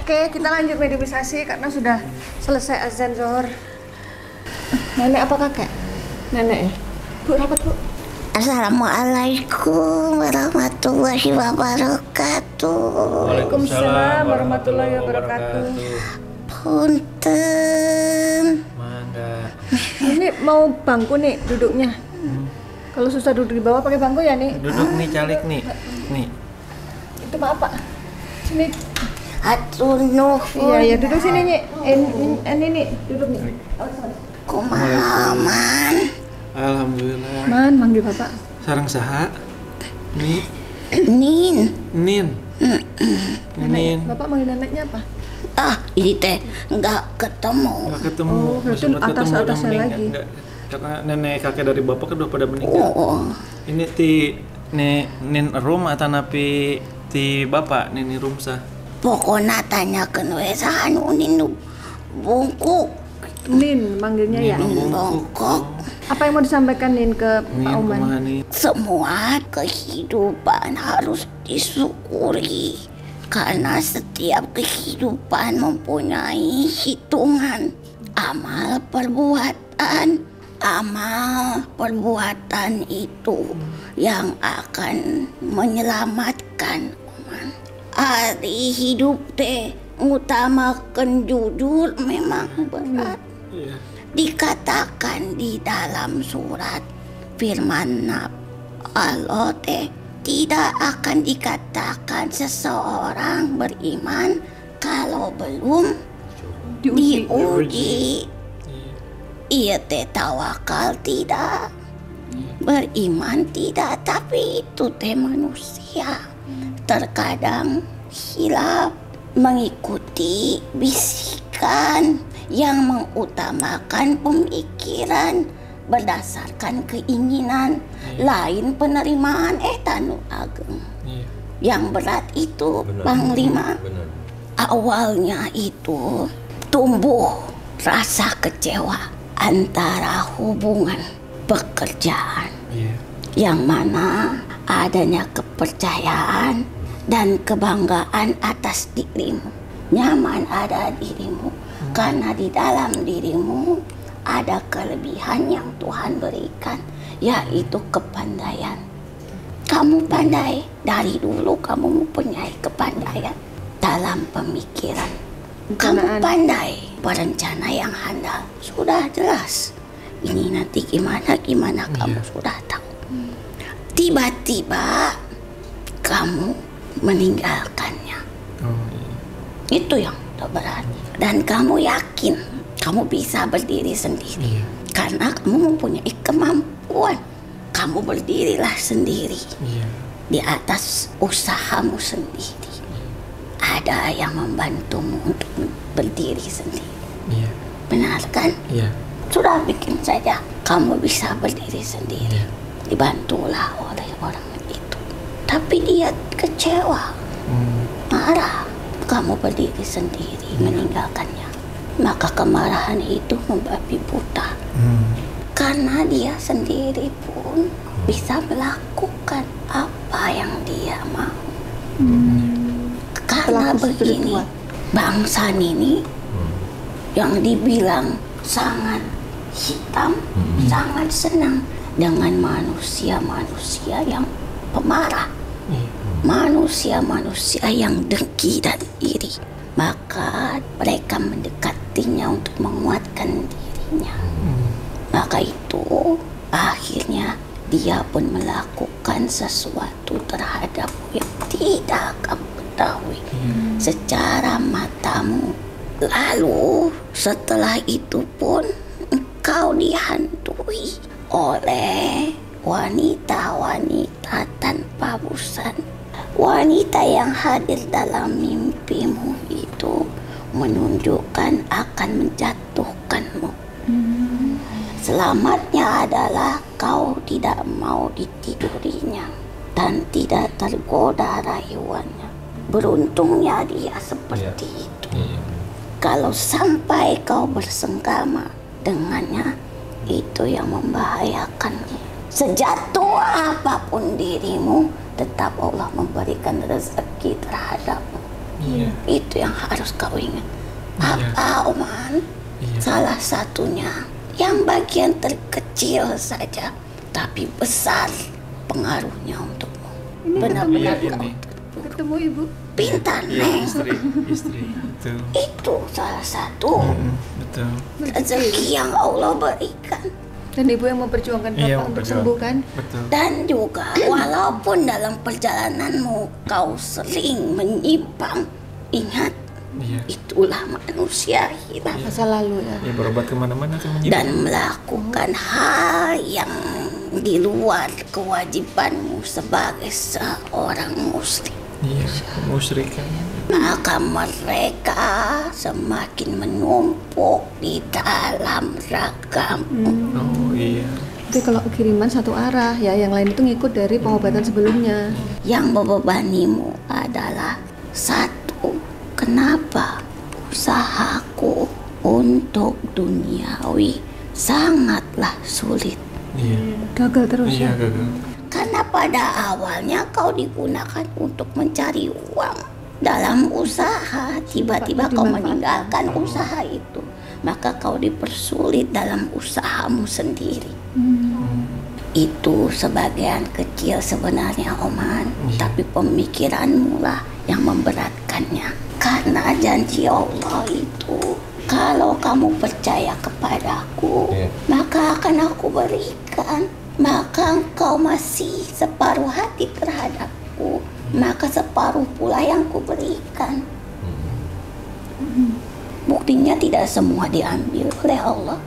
Oke, kita lanjut meditasi karena sudah selesai azan zuhur. Nenek apa kakek? Nenek ya? Bu, rapat bu. Assalamualaikum warahmatullahi wabarakatuh. Waalaikumsalam warahmatullahi wabarakatuh. Punten. Mangga. Ini mau bangku nih duduknya. Kalau susah duduk di bawah pakai bangku ya nih. Duduk nih calik nih. Nih. Itu maaf pak. Sini. Hatur nuhun. Iya, duduk sini nih. Ini nih, duduk nih. Kumaha man? Alhamdulillah. Man, manggil bapak. Sarang saha? Nih. Nin. Nin. Nin. Bapak manggil neneknya apa? Ini teh nggak ketemu. Nggak ketemu. Oh, berarti Sempat ketemu, udah atas-atasnya meninggal. lagi. Nggak. Karena nenek kakek dari bapak kedua pada meninggal. Oh, Ini nin rum atau napi ti bapak nini rumsa. pokoknya tanyakeun we sahanu nin bungkuk. Nin, manggilnya ya. Bungkuk. Apa yang mau disampaikan Nin ke Pak Nin Oman? kumaha nih? Semua kehidupan harus disyukuri karena setiap kehidupan mempunyai hitungan. Amal perbuatan itu yang akan menyelamatkan umat. Hari hidup teh ngutamakan jujur memang berat. Iya. Dikatakan di dalam surat firman Allah teh tidak akan dikatakan seseorang beriman kalau belum diuji. Iya teh tawakal tidak, beriman tidak, tapi itu teh manusia terkadang hilaf mengikuti bisikan yang mengutamakan pemikiran berdasarkan keinginan lain penerimaan tanu ageng. Yang berat itu Panglima. Benar. Awalnya itu tumbuh rasa kecewa antara hubungan pekerjaan yang mana adanya kepercayaan dan kebanggaan atas dirimu, nyaman ada dirimu karena di dalam dirimu ada kelebihan yang Tuhan berikan, yaitu kepandaian. Kamu pandai dari dulu, kamu mempunyai kepandaian dalam pemikiran. Kamu pandai berencana yang handal, sudah jelas. Ini nanti gimana kamu sudah tahu. Tiba-tiba kamu meninggalkannya. Itu yang terberat. Dan kamu yakin kamu bisa berdiri sendiri. Karena kamu mempunyai kemampuan. Kamu berdirilah sendiri. Di atas usahamu sendiri. Ada yang membantumu untuk berdiri sendiri. Benar kan? Sudah bikin saja kamu bisa berdiri sendiri. Dibantulah oleh orang itu. Tapi dia kecewa, marah. Kamu berdiri sendiri, meninggalkannya. Maka kemarahan itu membabi buta. Karena dia sendiri pun bisa melakukan apa yang dia mau. Karena begini, bangsa ini yang dibilang sangat hitam, sangat senang dengan manusia-manusia yang pemarah, manusia-manusia yang dengki dan iri. Maka mereka mendekatinya untuk menguatkan dirinya. Maka itu akhirnya dia pun melakukan sesuatu terhadap yang tidak kamu ketahui secara matamu. Lalu setelah itu pun engkau dihantui oleh wanita-wanita tanpa busan. Wanita yang hadir dalam mimpimu itu menunjukkan akan menjatuhkanmu. Selamatnya adalah kau tidak mau ditidurinya dan tidak tergoda rayuannya. Beruntungnya dia seperti itu. Kalau sampai kau bersengkama dengannya, itu yang membahayakan. Sejatuh apapun dirimu, tetap Allah memberikan rezeki terhadapmu. Itu yang harus kau ingat. Apa Oman? Salah satunya yang bagian terkecil saja, tapi besar pengaruhnya untukmu. Benar-benar kau Ketemu ibu. pintar, Neng. Istri. Betul. Itu salah satu Betul. rezeki yang Allah berikan. Dan ibu yang memperjuangkan Iya, bapak untuk betul. sembuh kan? Betul. Dan juga walaupun dalam perjalananmu kau sering menyimpang, ingat, Iya. itulah manusia hilang Masa lalu ya. Ya berobat kemana-mana kan menyimpang. dan melakukan hal yang di luar kewajibanmu sebagai seorang muslim. Iya, musyrik kan. Maka mereka semakin menumpuk di dalam ragamu. Oh iya. Tapi kalau kiriman satu arah ya, yang lain itu ngikut dari pengobatan sebelumnya. Yang membebanimu adalah satu, kenapa usahaku untuk duniawi sangatlah sulit. Iya. Gagal terus Iya, ya. gagal. Karena pada awalnya kau digunakan untuk mencari uang dalam usaha, tiba-tiba kau meninggalkan usaha itu, maka kau dipersulit dalam usahamu sendiri. Itu sebagian kecil sebenarnya Oman, tapi pemikiranmu lah yang memberatkannya. Karena janji Allah itu, kalau kamu percaya kepadaku, maka akan aku berikan. Maka engkau masih separuh hati terhadapku, maka separuh pula yang kuberikan. Buktinya tidak semua diambil oleh Allah,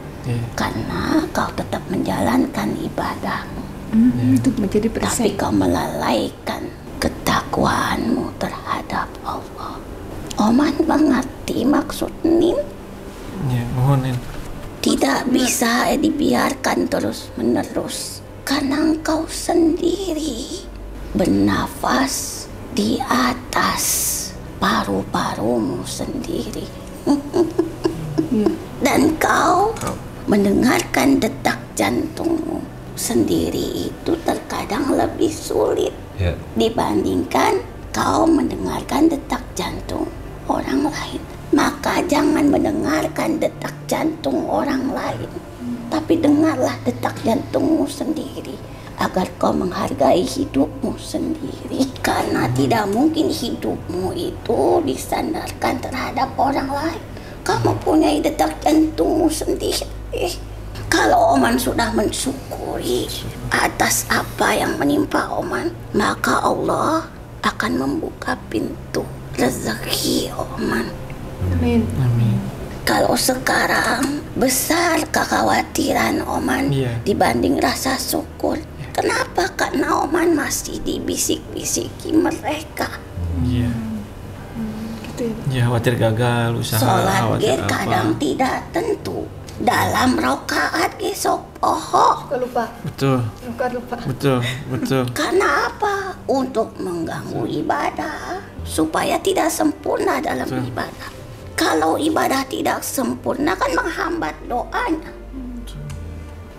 karena kau tetap menjalankan ibadahmu. Itu menjadi Tapi persen. kau melalaikan ketakwaanmu terhadap Allah. Oman mengerti maksud Nin? Ya, mohonin. Tidak bisa dibiarkan terus-menerus, karena engkau sendiri bernafas di atas paru-parumu sendiri. Dan kau mendengarkan detak jantungmu sendiri itu terkadang lebih sulit dibandingkan kau mendengarkan detak jantung orang lain. Maka jangan mendengarkan detak jantung orang lain, tapi dengarlah detak jantungmu sendiri, agar kau menghargai hidupmu sendiri. Karena tidak mungkin hidupmu itu disandarkan terhadap orang lain. Kamu punya detak jantungmu sendiri. Kalau Oman sudah mensyukuri atas apa yang menimpa Oman, maka Allah akan membuka pintu rezeki Oman. Amin. Amin. Kalau sekarang besar kekhawatiran Oman dibanding rasa syukur. Kenapa? Karena Oman masih dibisik-bisiki mereka. Iya. Gitu ya. Ya, khawatir gagal usaha. Sholat khawatir ge kadang tidak tentu. Dalam rokaat ge sok poho. Suka lupa. Betul. Suka lupa. Betul. Karena apa? Untuk mengganggu ibadah, supaya tidak sempurna dalam ibadah. Kalau ibadah tidak sempurna kan menghambat doanya.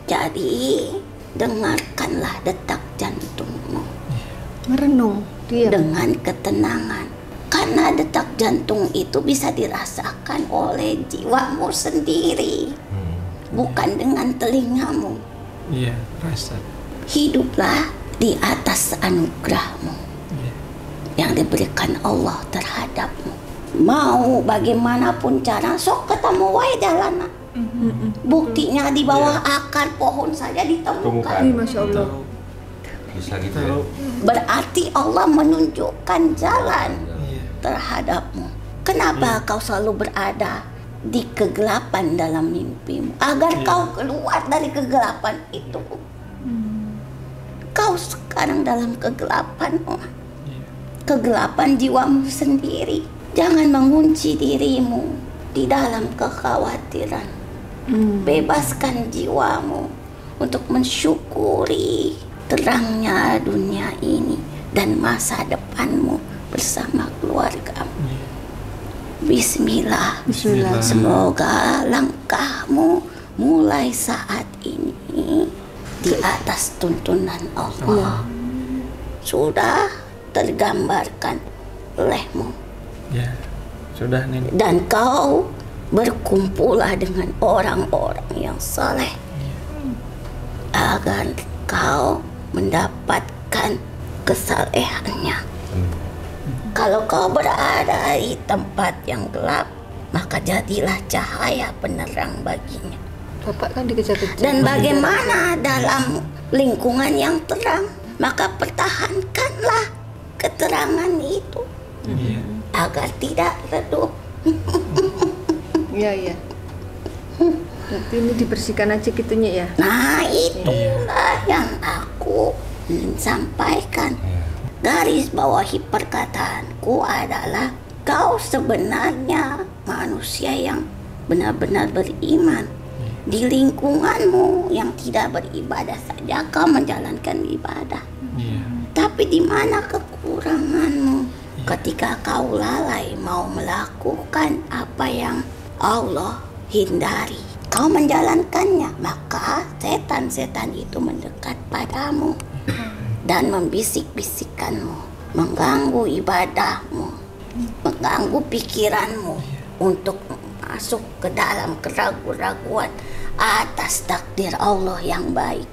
Jadi dengarkanlah detak jantungmu Merenung. Diam. dengan ketenangan. Karena detak jantung itu bisa dirasakan oleh jiwamu sendiri, bukan dengan telingamu. Iya, rasa. Hiduplah di atas anugerahmu yang diberikan Allah terhadapmu. Mau bagaimanapun cara, sok ketemu wae jalanan. Buktinya di bawah akar pohon saja ditemukan. Ih, Masya Allah. Bisa gitu ya. Berarti Allah menunjukkan jalan terhadapmu. Kenapa kau selalu berada di kegelapan dalam mimpimu? Agar kau keluar dari kegelapan itu. Kau sekarang dalam kegelapan, kegelapan jiwamu sendiri. Jangan mengunci dirimu di dalam kekhawatiran. Bebaskan jiwamu untuk mensyukuri terangnya dunia ini dan masa depanmu bersama keluarga. Bismillah. Bismillah. Semoga langkahmu mulai saat ini di atas tuntunan Allah sudah tergambarkan olehmu. Ya, sudah Nin. Dan kau berkumpullah dengan orang-orang yang saleh agar kau mendapatkan kesalehannya. Kalau kau berada di tempat yang gelap, maka jadilah cahaya penerang baginya. Bapak kan dikejar-kejar. Dan bagaimana dalam lingkungan yang terang, maka pertahankanlah keterangan itu agar tidak redup. Iya. Berarti ini dibersihkan aja gitunya ya. Nah, itulah yang aku ingin sampaikan. Garis bawahi perkataanku adalah kau sebenarnya manusia yang benar-benar beriman. Di lingkunganmu yang tidak beribadah saja kau menjalankan ibadah. Tapi di mana kekuranganmu? Ketika kau lalai mau melakukan apa yang Allah hindari, kau menjalankannya, maka setan-setan itu mendekat padamu dan membisik-bisikkanmu, mengganggu ibadahmu, mengganggu pikiranmu untuk masuk ke dalam keraguan-raguan atas takdir Allah yang baik.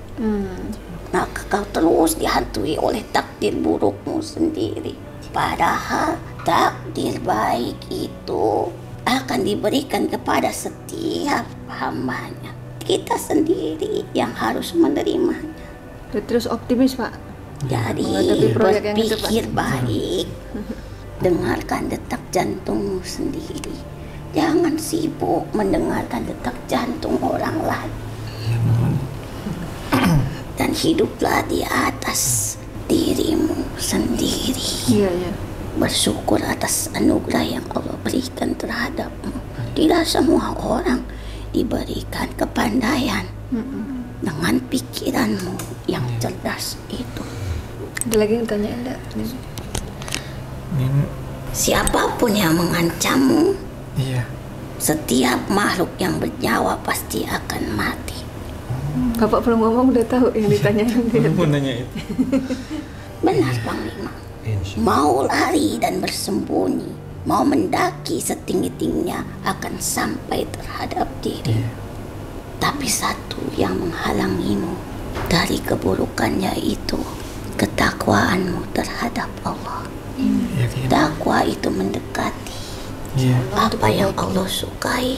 Maka kau terus dihantui oleh takdir burukmu sendiri. Padahal takdir baik itu akan diberikan kepada setiap hambanya. Kita sendiri yang harus menerimanya. Terus optimis Pak. Jadi menghadapi proyek yang itu, Pak. berpikir baik. Dengarkan detak jantungmu sendiri. Jangan sibuk mendengarkan detak jantung orang lain. Dan hiduplah di atas dirimu sendiri. Iya. Bersyukur atas anugerah yang Allah berikan terhadapmu. Tidak semua orang diberikan kepandaian dengan pikiranmu yang cerdas itu. Ada lagi yang tanya enggak? Siapapun yang mengancammu, Iya. setiap makhluk yang bernyawa pasti akan mati. Bapak belum ngomong udah tahu yang ditanyain dia. Mau nanya itu. Benar Panglima. Mau lari dan bersembunyi, mau mendaki setinggi-tingginya akan sampai terhadap diri. Tapi satu yang menghalangimu dari keburukannya itu ketakwaanmu terhadap Allah. Takwa itu mendekati apa yang Allah sukai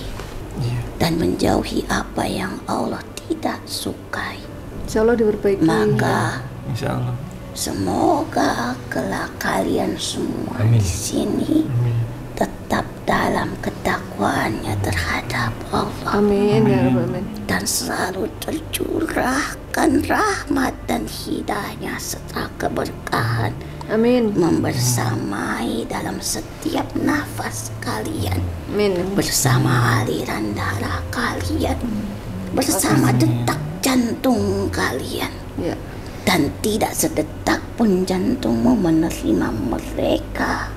dan menjauhi apa yang Allah tidak sukai. Insya Allah diperbaiki. Maka Insya Allah. semoga kelak kalian semua di sini tetap dalam ketakwaannya terhadap Allah. Amin ya Rabbal Alamin. Dan selalu tercurahkan rahmat dan hidayahnya serta keberkahan Amin. membersamai dalam setiap nafas kalian, Amin. bersama aliran darah kalian, bersama detak jantung kalian. Ya. Dan tidak sedetak pun jantungmu menerima mereka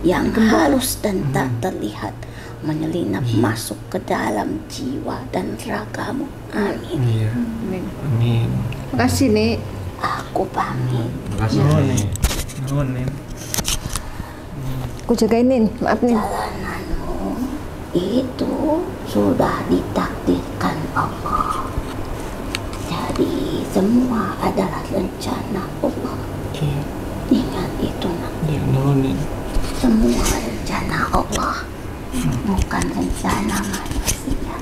yang halus dan tak terlihat menyelinap masuk ke dalam jiwa dan ragamu. Amin. Amin. Amin. Makasih nih. Aku pamit. Nuhun Nin. Aku jagain Nin. Maaf Nin. Jalananmu itu sudah ditakdirkan Allah. Jadi semua adalah rencana Allah. Ingat itu nak. Nuhun Nin. Semua rencana Allah, bukan rencana manusia.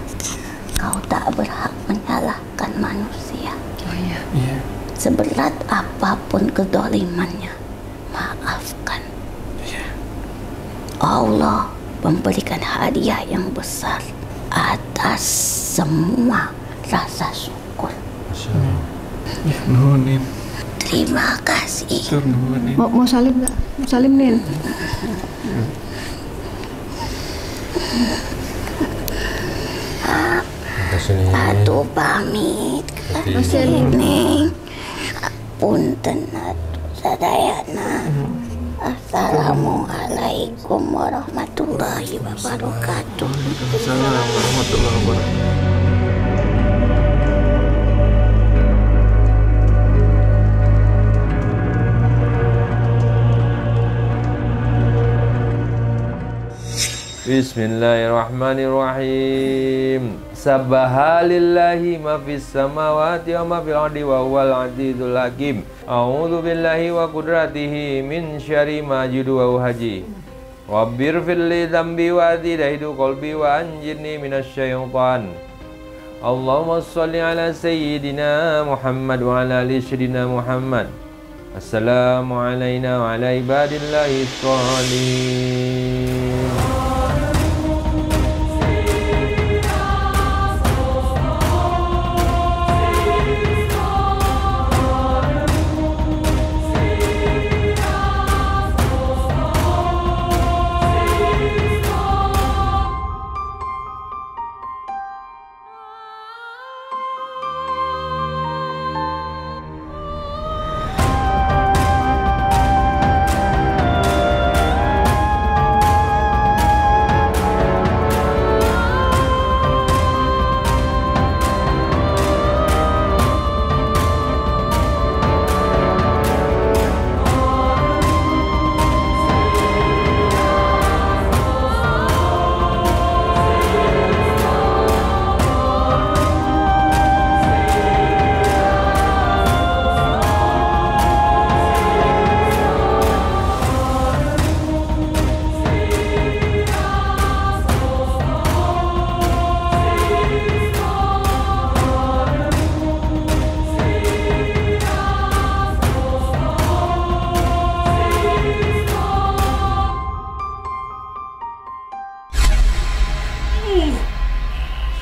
Kau tak berhak menyalahkan manusia. Iya. Seberat apapun kedolimannya, maafkan. Allah memberikan hadiah yang besar atas semua rasa syukur. Ya, nuhun Nin. Terima kasih. Tur nuhun Nin. Mau salim nggak? Mau salim Nin. Atuh pamit. Masih Nin. Neng, punten atuh sadayana. Assalamualaikum warahmatullahi wabarakatuh. Assalamualaikum warahmatullahi wabarakatuh. Bismillahirrahmanirrahim. Sabahalillahi ma fis samawati wa ma fil ardi wa huwal azizul hakim. A'udzu billahi wa qudratihi min syarri ma ajidu wa uhaji. Wabbir fil dzambi wa zidaidu qalbi wa anjirni minasyaitan. Allahumma shalli ala sayyidina Muhammad wa ala ali sayyidina Muhammad. Assalamu alayna wa ala ibadillahi sholihin.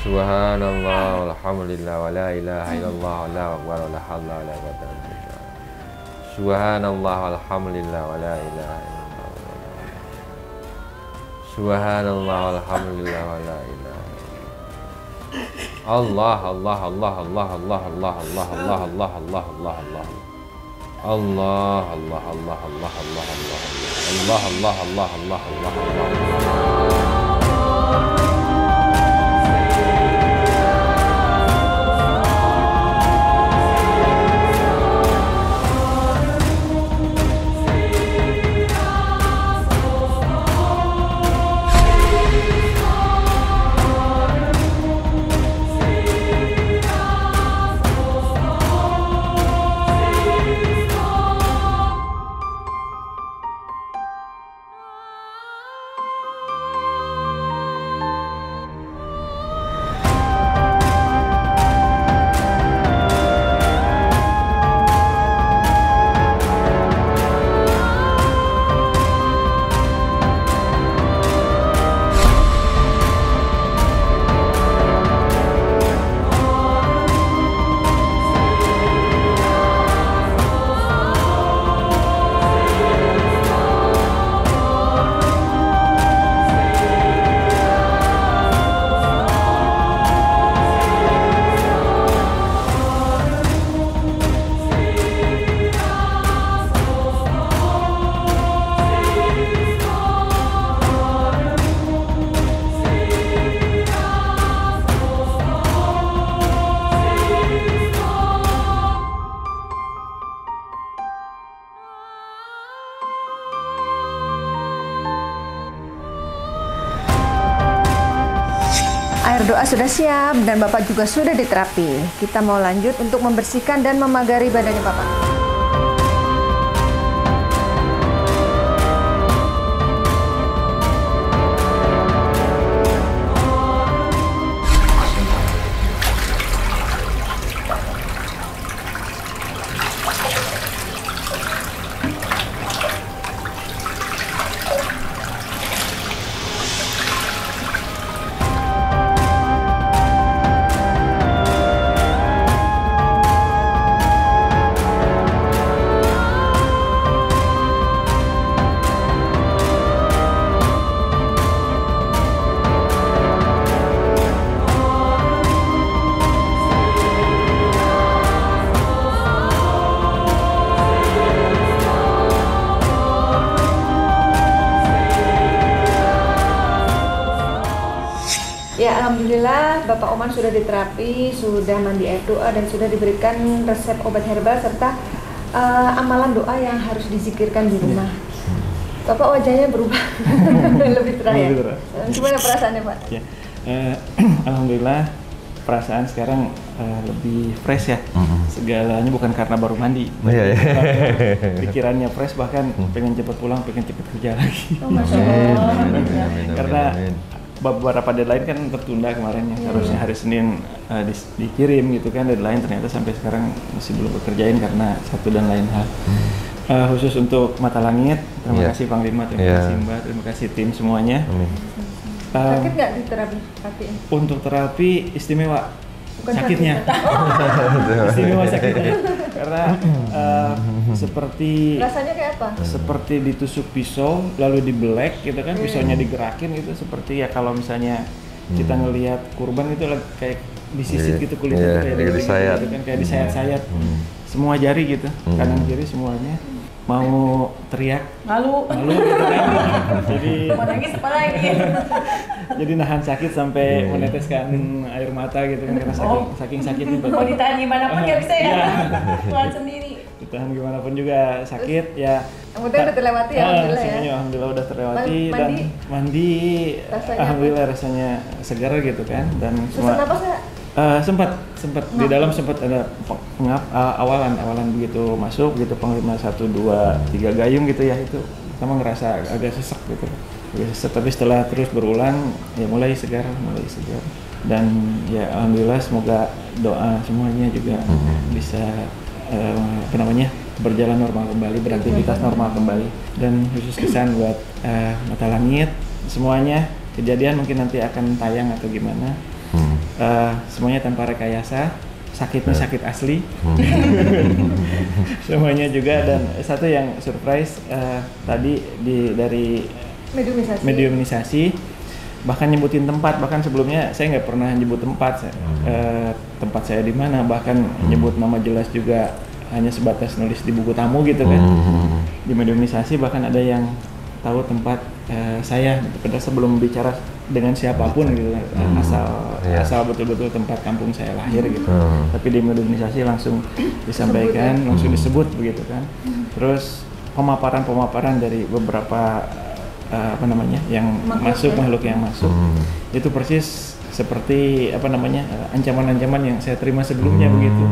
Subhanallah, alhamdulillah, wa la ilaha illallah, wa la akbar, wa la hawla wa la quwwata illa billah. Subhanallah, alhamdulillah, wa la ilaha illallah. Subhanallah, alhamdulillah, wa la ilaha illallah. Allah, Allah, Allah, Allah, Allah, Allah, Allah, Allah, Allah, Allah, Allah, Allah. Allah, Allah, Allah, Allah, Allah, Allah. Allah, Allah, Allah, Allah, Allah, Allah. Air doa sudah siap dan Bapak juga sudah diterapi. Kita mau lanjut untuk membersihkan dan memagari badannya Bapak. alhamdulillah Bapak Oman sudah diterapi, sudah mandi air doa dan sudah diberikan resep obat herbal serta amalan doa yang harus dizikirkan di rumah. Bapak wajahnya berubah lebih cerah ya. Gimana perasaannya Pak? Ya. Alhamdulillah perasaan sekarang lebih fresh ya. Segalanya bukan karena baru mandi. Pikirannya fresh, bahkan pengen cepat pulang, pengen cepat kerja lagi. Oh, Masya Allah. Karena beberapa deadline kan tertunda kemarin ya. Harusnya hari Senin dikirim gitu kan deadline, ternyata sampai sekarang masih belum bekerjain karena satu dan lain hal. Khusus untuk Mata Langit, terima kasih Panglima, terima kasih Mbak, terima kasih tim semuanya. Sakit nggak di terapi? Untuk terapi istimewa. Bukan sakitnya. Istimewa sakitnya. Karena seperti rasanya kayak apa? Seperti ditusuk pisau lalu dibelek gitu kan, pisaunya digerakin gitu, seperti ya kalau misalnya kita ngelihat kurban itu kayak disisik gitu kulitnya, kayak disayat gitu kan, kayak disayat-sayat. Semua jari gitu, kanan kiri semuanya. Mau teriak Malu gitu kan. Jadi mau nangis apa lagi? Jadi nahan sakit sampai meneteskan air mata gitu kan, karena saking sakitnya. Mau ditahan gimana pun nggak bisa ya. Keluar sendiri. Ditahan gimana pun juga sakit ya. Kemudian udah terlewati ya, alhamdulillah ya. Alhamdulillah udah terlewati. Mandi, dan mandi alhamdulillah rasanya segar gitu kan, dan semua. Sesak napas nggak? sempat di dalam sempat ada awalan begitu masuk gitu Panglima 1, 2, 3 gayung gitu ya, itu sama ngerasa agak sesak gitu. Tapi setelah terus berulang ya mulai segar dan ya alhamdulillah semoga doa semuanya juga bisa berjalan normal kembali, beraktivitas normal kembali. Dan khusus kesan buat Mata Langit semuanya, kejadian mungkin nanti akan tayang atau gimana. Semuanya tanpa rekayasa, sakitnya sakit asli. Semuanya juga. Dan satu yang surprise tadi dari mediumisasi bahkan nyebutin tempat, bahkan sebelumnya saya nggak pernah nyebut tempat saya di mana, bahkan nyebut nama jelas juga hanya sebatas nulis di buku tamu gitu kan. Di mediumisasi bahkan ada yang tahu tempat saya, padahal sebelum bicara dengan siapapun gitu, asal betul-betul tempat kampung saya lahir gitu. Tapi di mediumisasi langsung disampaikan, langsung disebut begitu kan. Terus pemaparan dari beberapa yang masuk, makhluk yang masuk itu persis seperti ancaman-ancaman yang saya terima sebelumnya begitu.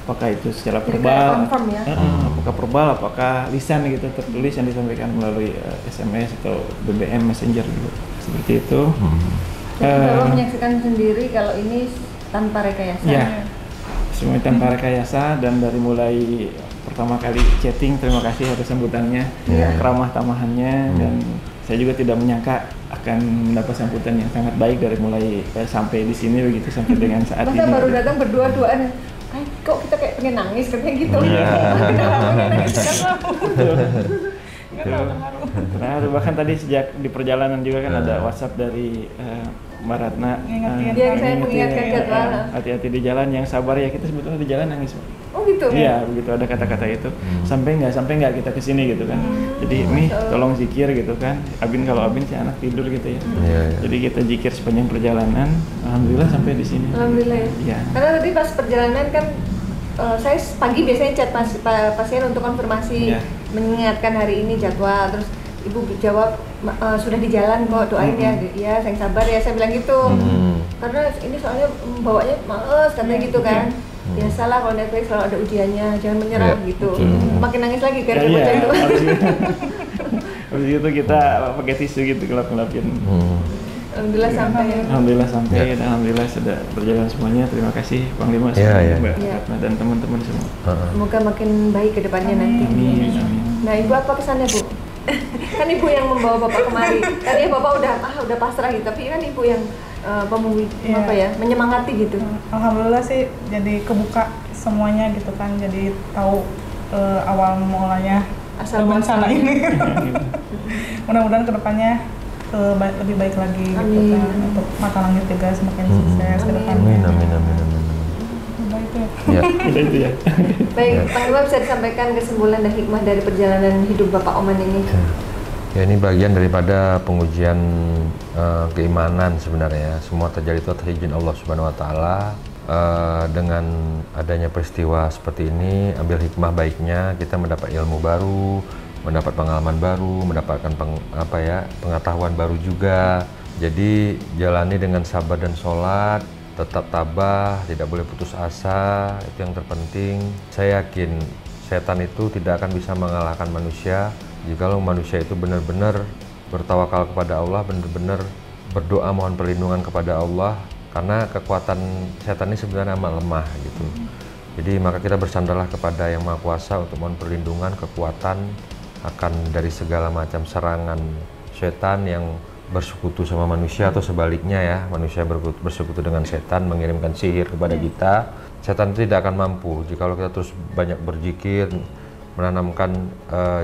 Apakah itu secara verbal, apakah verbal, apakah lisan gitu, tertulis yang disampaikan melalui SMS atau BBM Messenger gitu, seperti itu. Bapak menyaksikan sendiri kalau ini tanpa rekayasa. Ya, semuanya tanpa rekayasa, dan dari mulai pertama kali chatting, terima kasih atas sambutannya, keramah tamahannya, dan saya juga tidak menyangka akan mendapat sambutan yang sangat baik dari mulai sampai di sini begitu, sampai dengan saat ini. Masa baru datang berdua-duaan, kok kita kayak pengen nangis katanya gitu. Terharu. Bahkan tadi sejak di perjalanan juga kan ada WhatsApp dari Mbak Ratna. Yang saya mengingatkan jadwal. Hati-hati di jalan, yang sabar ya, kita sebetulnya di jalan nangis. Oh gitu? Iya, begitu ada kata-kata itu. Sampai nggak kita kesini gitu kan. Jadi ini tolong zikir gitu kan. Abin kalau Abin sih anak tidur gitu ya. Jadi kita zikir sepanjang perjalanan. Alhamdulillah sampai di sini. Alhamdulillah ya. Karena tadi pas perjalanan kan saya pagi biasanya chat pasien untuk konfirmasi, mengingatkan hari ini jadwal, terus ibu jawab sudah di jalan kok, doain ya, ya sayang sabar ya, saya bilang gitu. Karena ini soalnya bawanya males katanya gitu kan. Biasalah kalau Netflix kalau ada ujiannya, jangan menyerah gitu. Makin nangis lagi biar dia baca itu. Habis itu kita pakai tisu gitu gelap-gelapin. Alhamdulillah sampai. Dan alhamdulillah sudah berjalan semuanya. Terima kasih Panglima, Mbak Ratna dan teman-teman semua. Semoga makin baik ke depannya nanti. Amin. Nah, Ibu apa kesannya, Bu? Kan Ibu yang membawa Bapak kemari. Tadi Bapak udah pasrah gitu, tapi kan Ibu yang menyemangati gitu. Alhamdulillah sih jadi kebuka semuanya gitu kan. Jadi tahu awal mulanya asal sana ini. Mudah-mudahan kedepannya lebih baik lagi gitu kan, untuk Mata Langit juga semakin sukses ke depannya. Amin. Itu ya. Baik, Panglima bisa disampaikan kesimpulan dan hikmah dari perjalanan hidup Bapak Oman ini. Ya, ini bagian daripada pengujian keimanan sebenarnya. Semua terjadi itu atas izin Allah Subhanahu wa taala. Dengan adanya peristiwa seperti ini, ambil hikmah baiknya, kita mendapat ilmu baru, mendapat pengalaman baru, mendapatkan pengetahuan baru juga. Jadi jalani dengan sabar dan sholat, tetap tabah, tidak boleh putus asa, itu yang terpenting. Saya yakin setan itu tidak akan bisa mengalahkan manusia jikalau manusia itu benar-benar bertawakal kepada Allah, benar-benar berdoa mohon perlindungan kepada Allah, karena kekuatan setan ini sebenarnya amat lemah gitu. Jadi maka kita bersandarlah kepada Yang Maha Kuasa untuk mohon perlindungan, kekuatan akan dari segala macam serangan setan yang bersekutu sama manusia, atau sebaliknya ya, manusia bersekutu dengan setan, mengirimkan sihir kepada kita. Setan itu tidak akan mampu jikalau kita terus banyak berzikir, menanamkan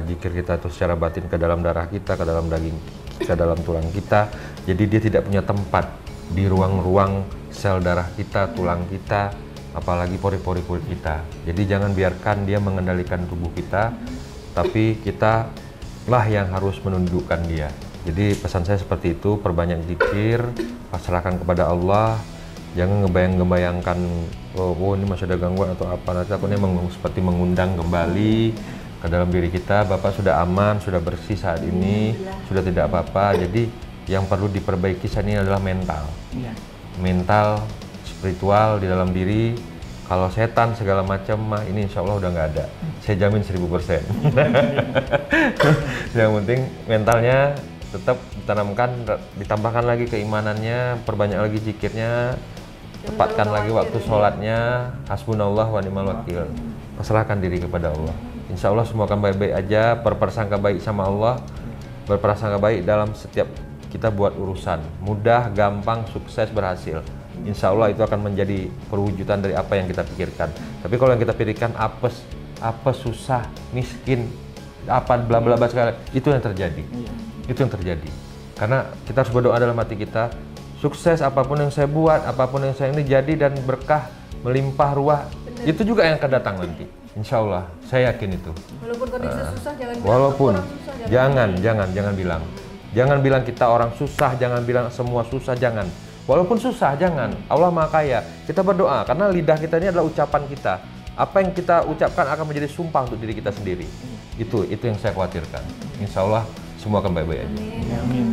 zikir kita itu secara batin ke dalam darah kita, ke dalam daging, ke dalam tulang kita. Jadi dia tidak punya tempat di ruang-ruang sel darah kita, tulang kita, apalagi pori-pori kulit kita. Jadi jangan biarkan dia mengendalikan tubuh kita, tapi kita lah yang harus menundukkan dia. Jadi pesan saya seperti itu, perbanyak zikir, pasrahkan kepada Allah. Jangan ngebayang-bayangkan, oh ini masih ada gangguan atau apa, nanti takutnya seperti mengundang kembali ke dalam diri kita. Bapak sudah aman, sudah bersih saat ini, sudah tidak apa-apa. Jadi yang perlu diperbaiki saat ini adalah mental. Mental, spiritual di dalam diri. Kalau setan segala macam mah ini insya Allah udah nggak ada. Saya jamin 1000%. Yang penting mentalnya tetap ditanamkan, ditambahkan lagi keimanannya, perbanyak lagi zikirnya, tepatkan lagi waktu sholatnya, hasbunallah wa ni'mal wakil. Pasrahkan diri kepada Allah. Insya Allah semua akan baik-baik aja. Berprasangka baik sama Allah, berprasangka baik dalam setiap kita buat urusan. Mudah, gampang, sukses, berhasil. Insya Allah itu akan menjadi perwujudan dari apa yang kita pikirkan. Tapi kalau yang kita pikirkan apes, susah, miskin, apa bla bla bla segala, itu yang terjadi. Itu yang terjadi. Karena kita harus berdoa dalam hati kita, sukses apapun yang saya buat, apapun yang saya ini jadi dan berkah melimpah ruah. Itu juga yang akan datang nanti. Insya Allah, saya yakin itu. Walaupun kondisi susah, jangan bilang walaupun orang susah, jangan bilang. Jangan bilang kita orang susah, jangan bilang semua susah, jangan. Walaupun susah, jangan. Allah Maha Kaya. Kita berdoa karena lidah kita ini adalah ucapan kita. Apa yang kita ucapkan akan menjadi sumpah untuk diri kita sendiri. Itu yang saya khawatirkan. Insya Allah semua akan baik-baik aja. Amin.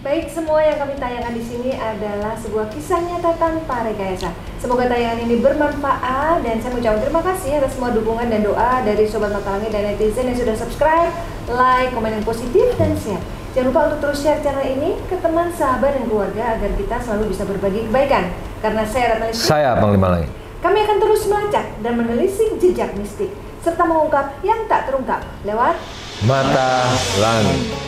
Baik, semua yang kami tayangkan di sini adalah sebuah kisah nyata tanpa rekayasa. Semoga tayangan ini bermanfaat dan saya mengucapkan terima kasih atas semua dukungan dan doa dari Sobat Mata Langit dan netizen yang sudah subscribe, like, komen yang positif, dan share. Jangan lupa untuk terus share channel ini ke teman, sahabat, dan keluarga agar kita selalu bisa berbagi kebaikan. Karena saya Ratna Listrik, saya Panglima Langit. Kami akan terus melacak dan menelisik jejak mistik serta mengungkap yang tak terungkap lewat Mata Langit.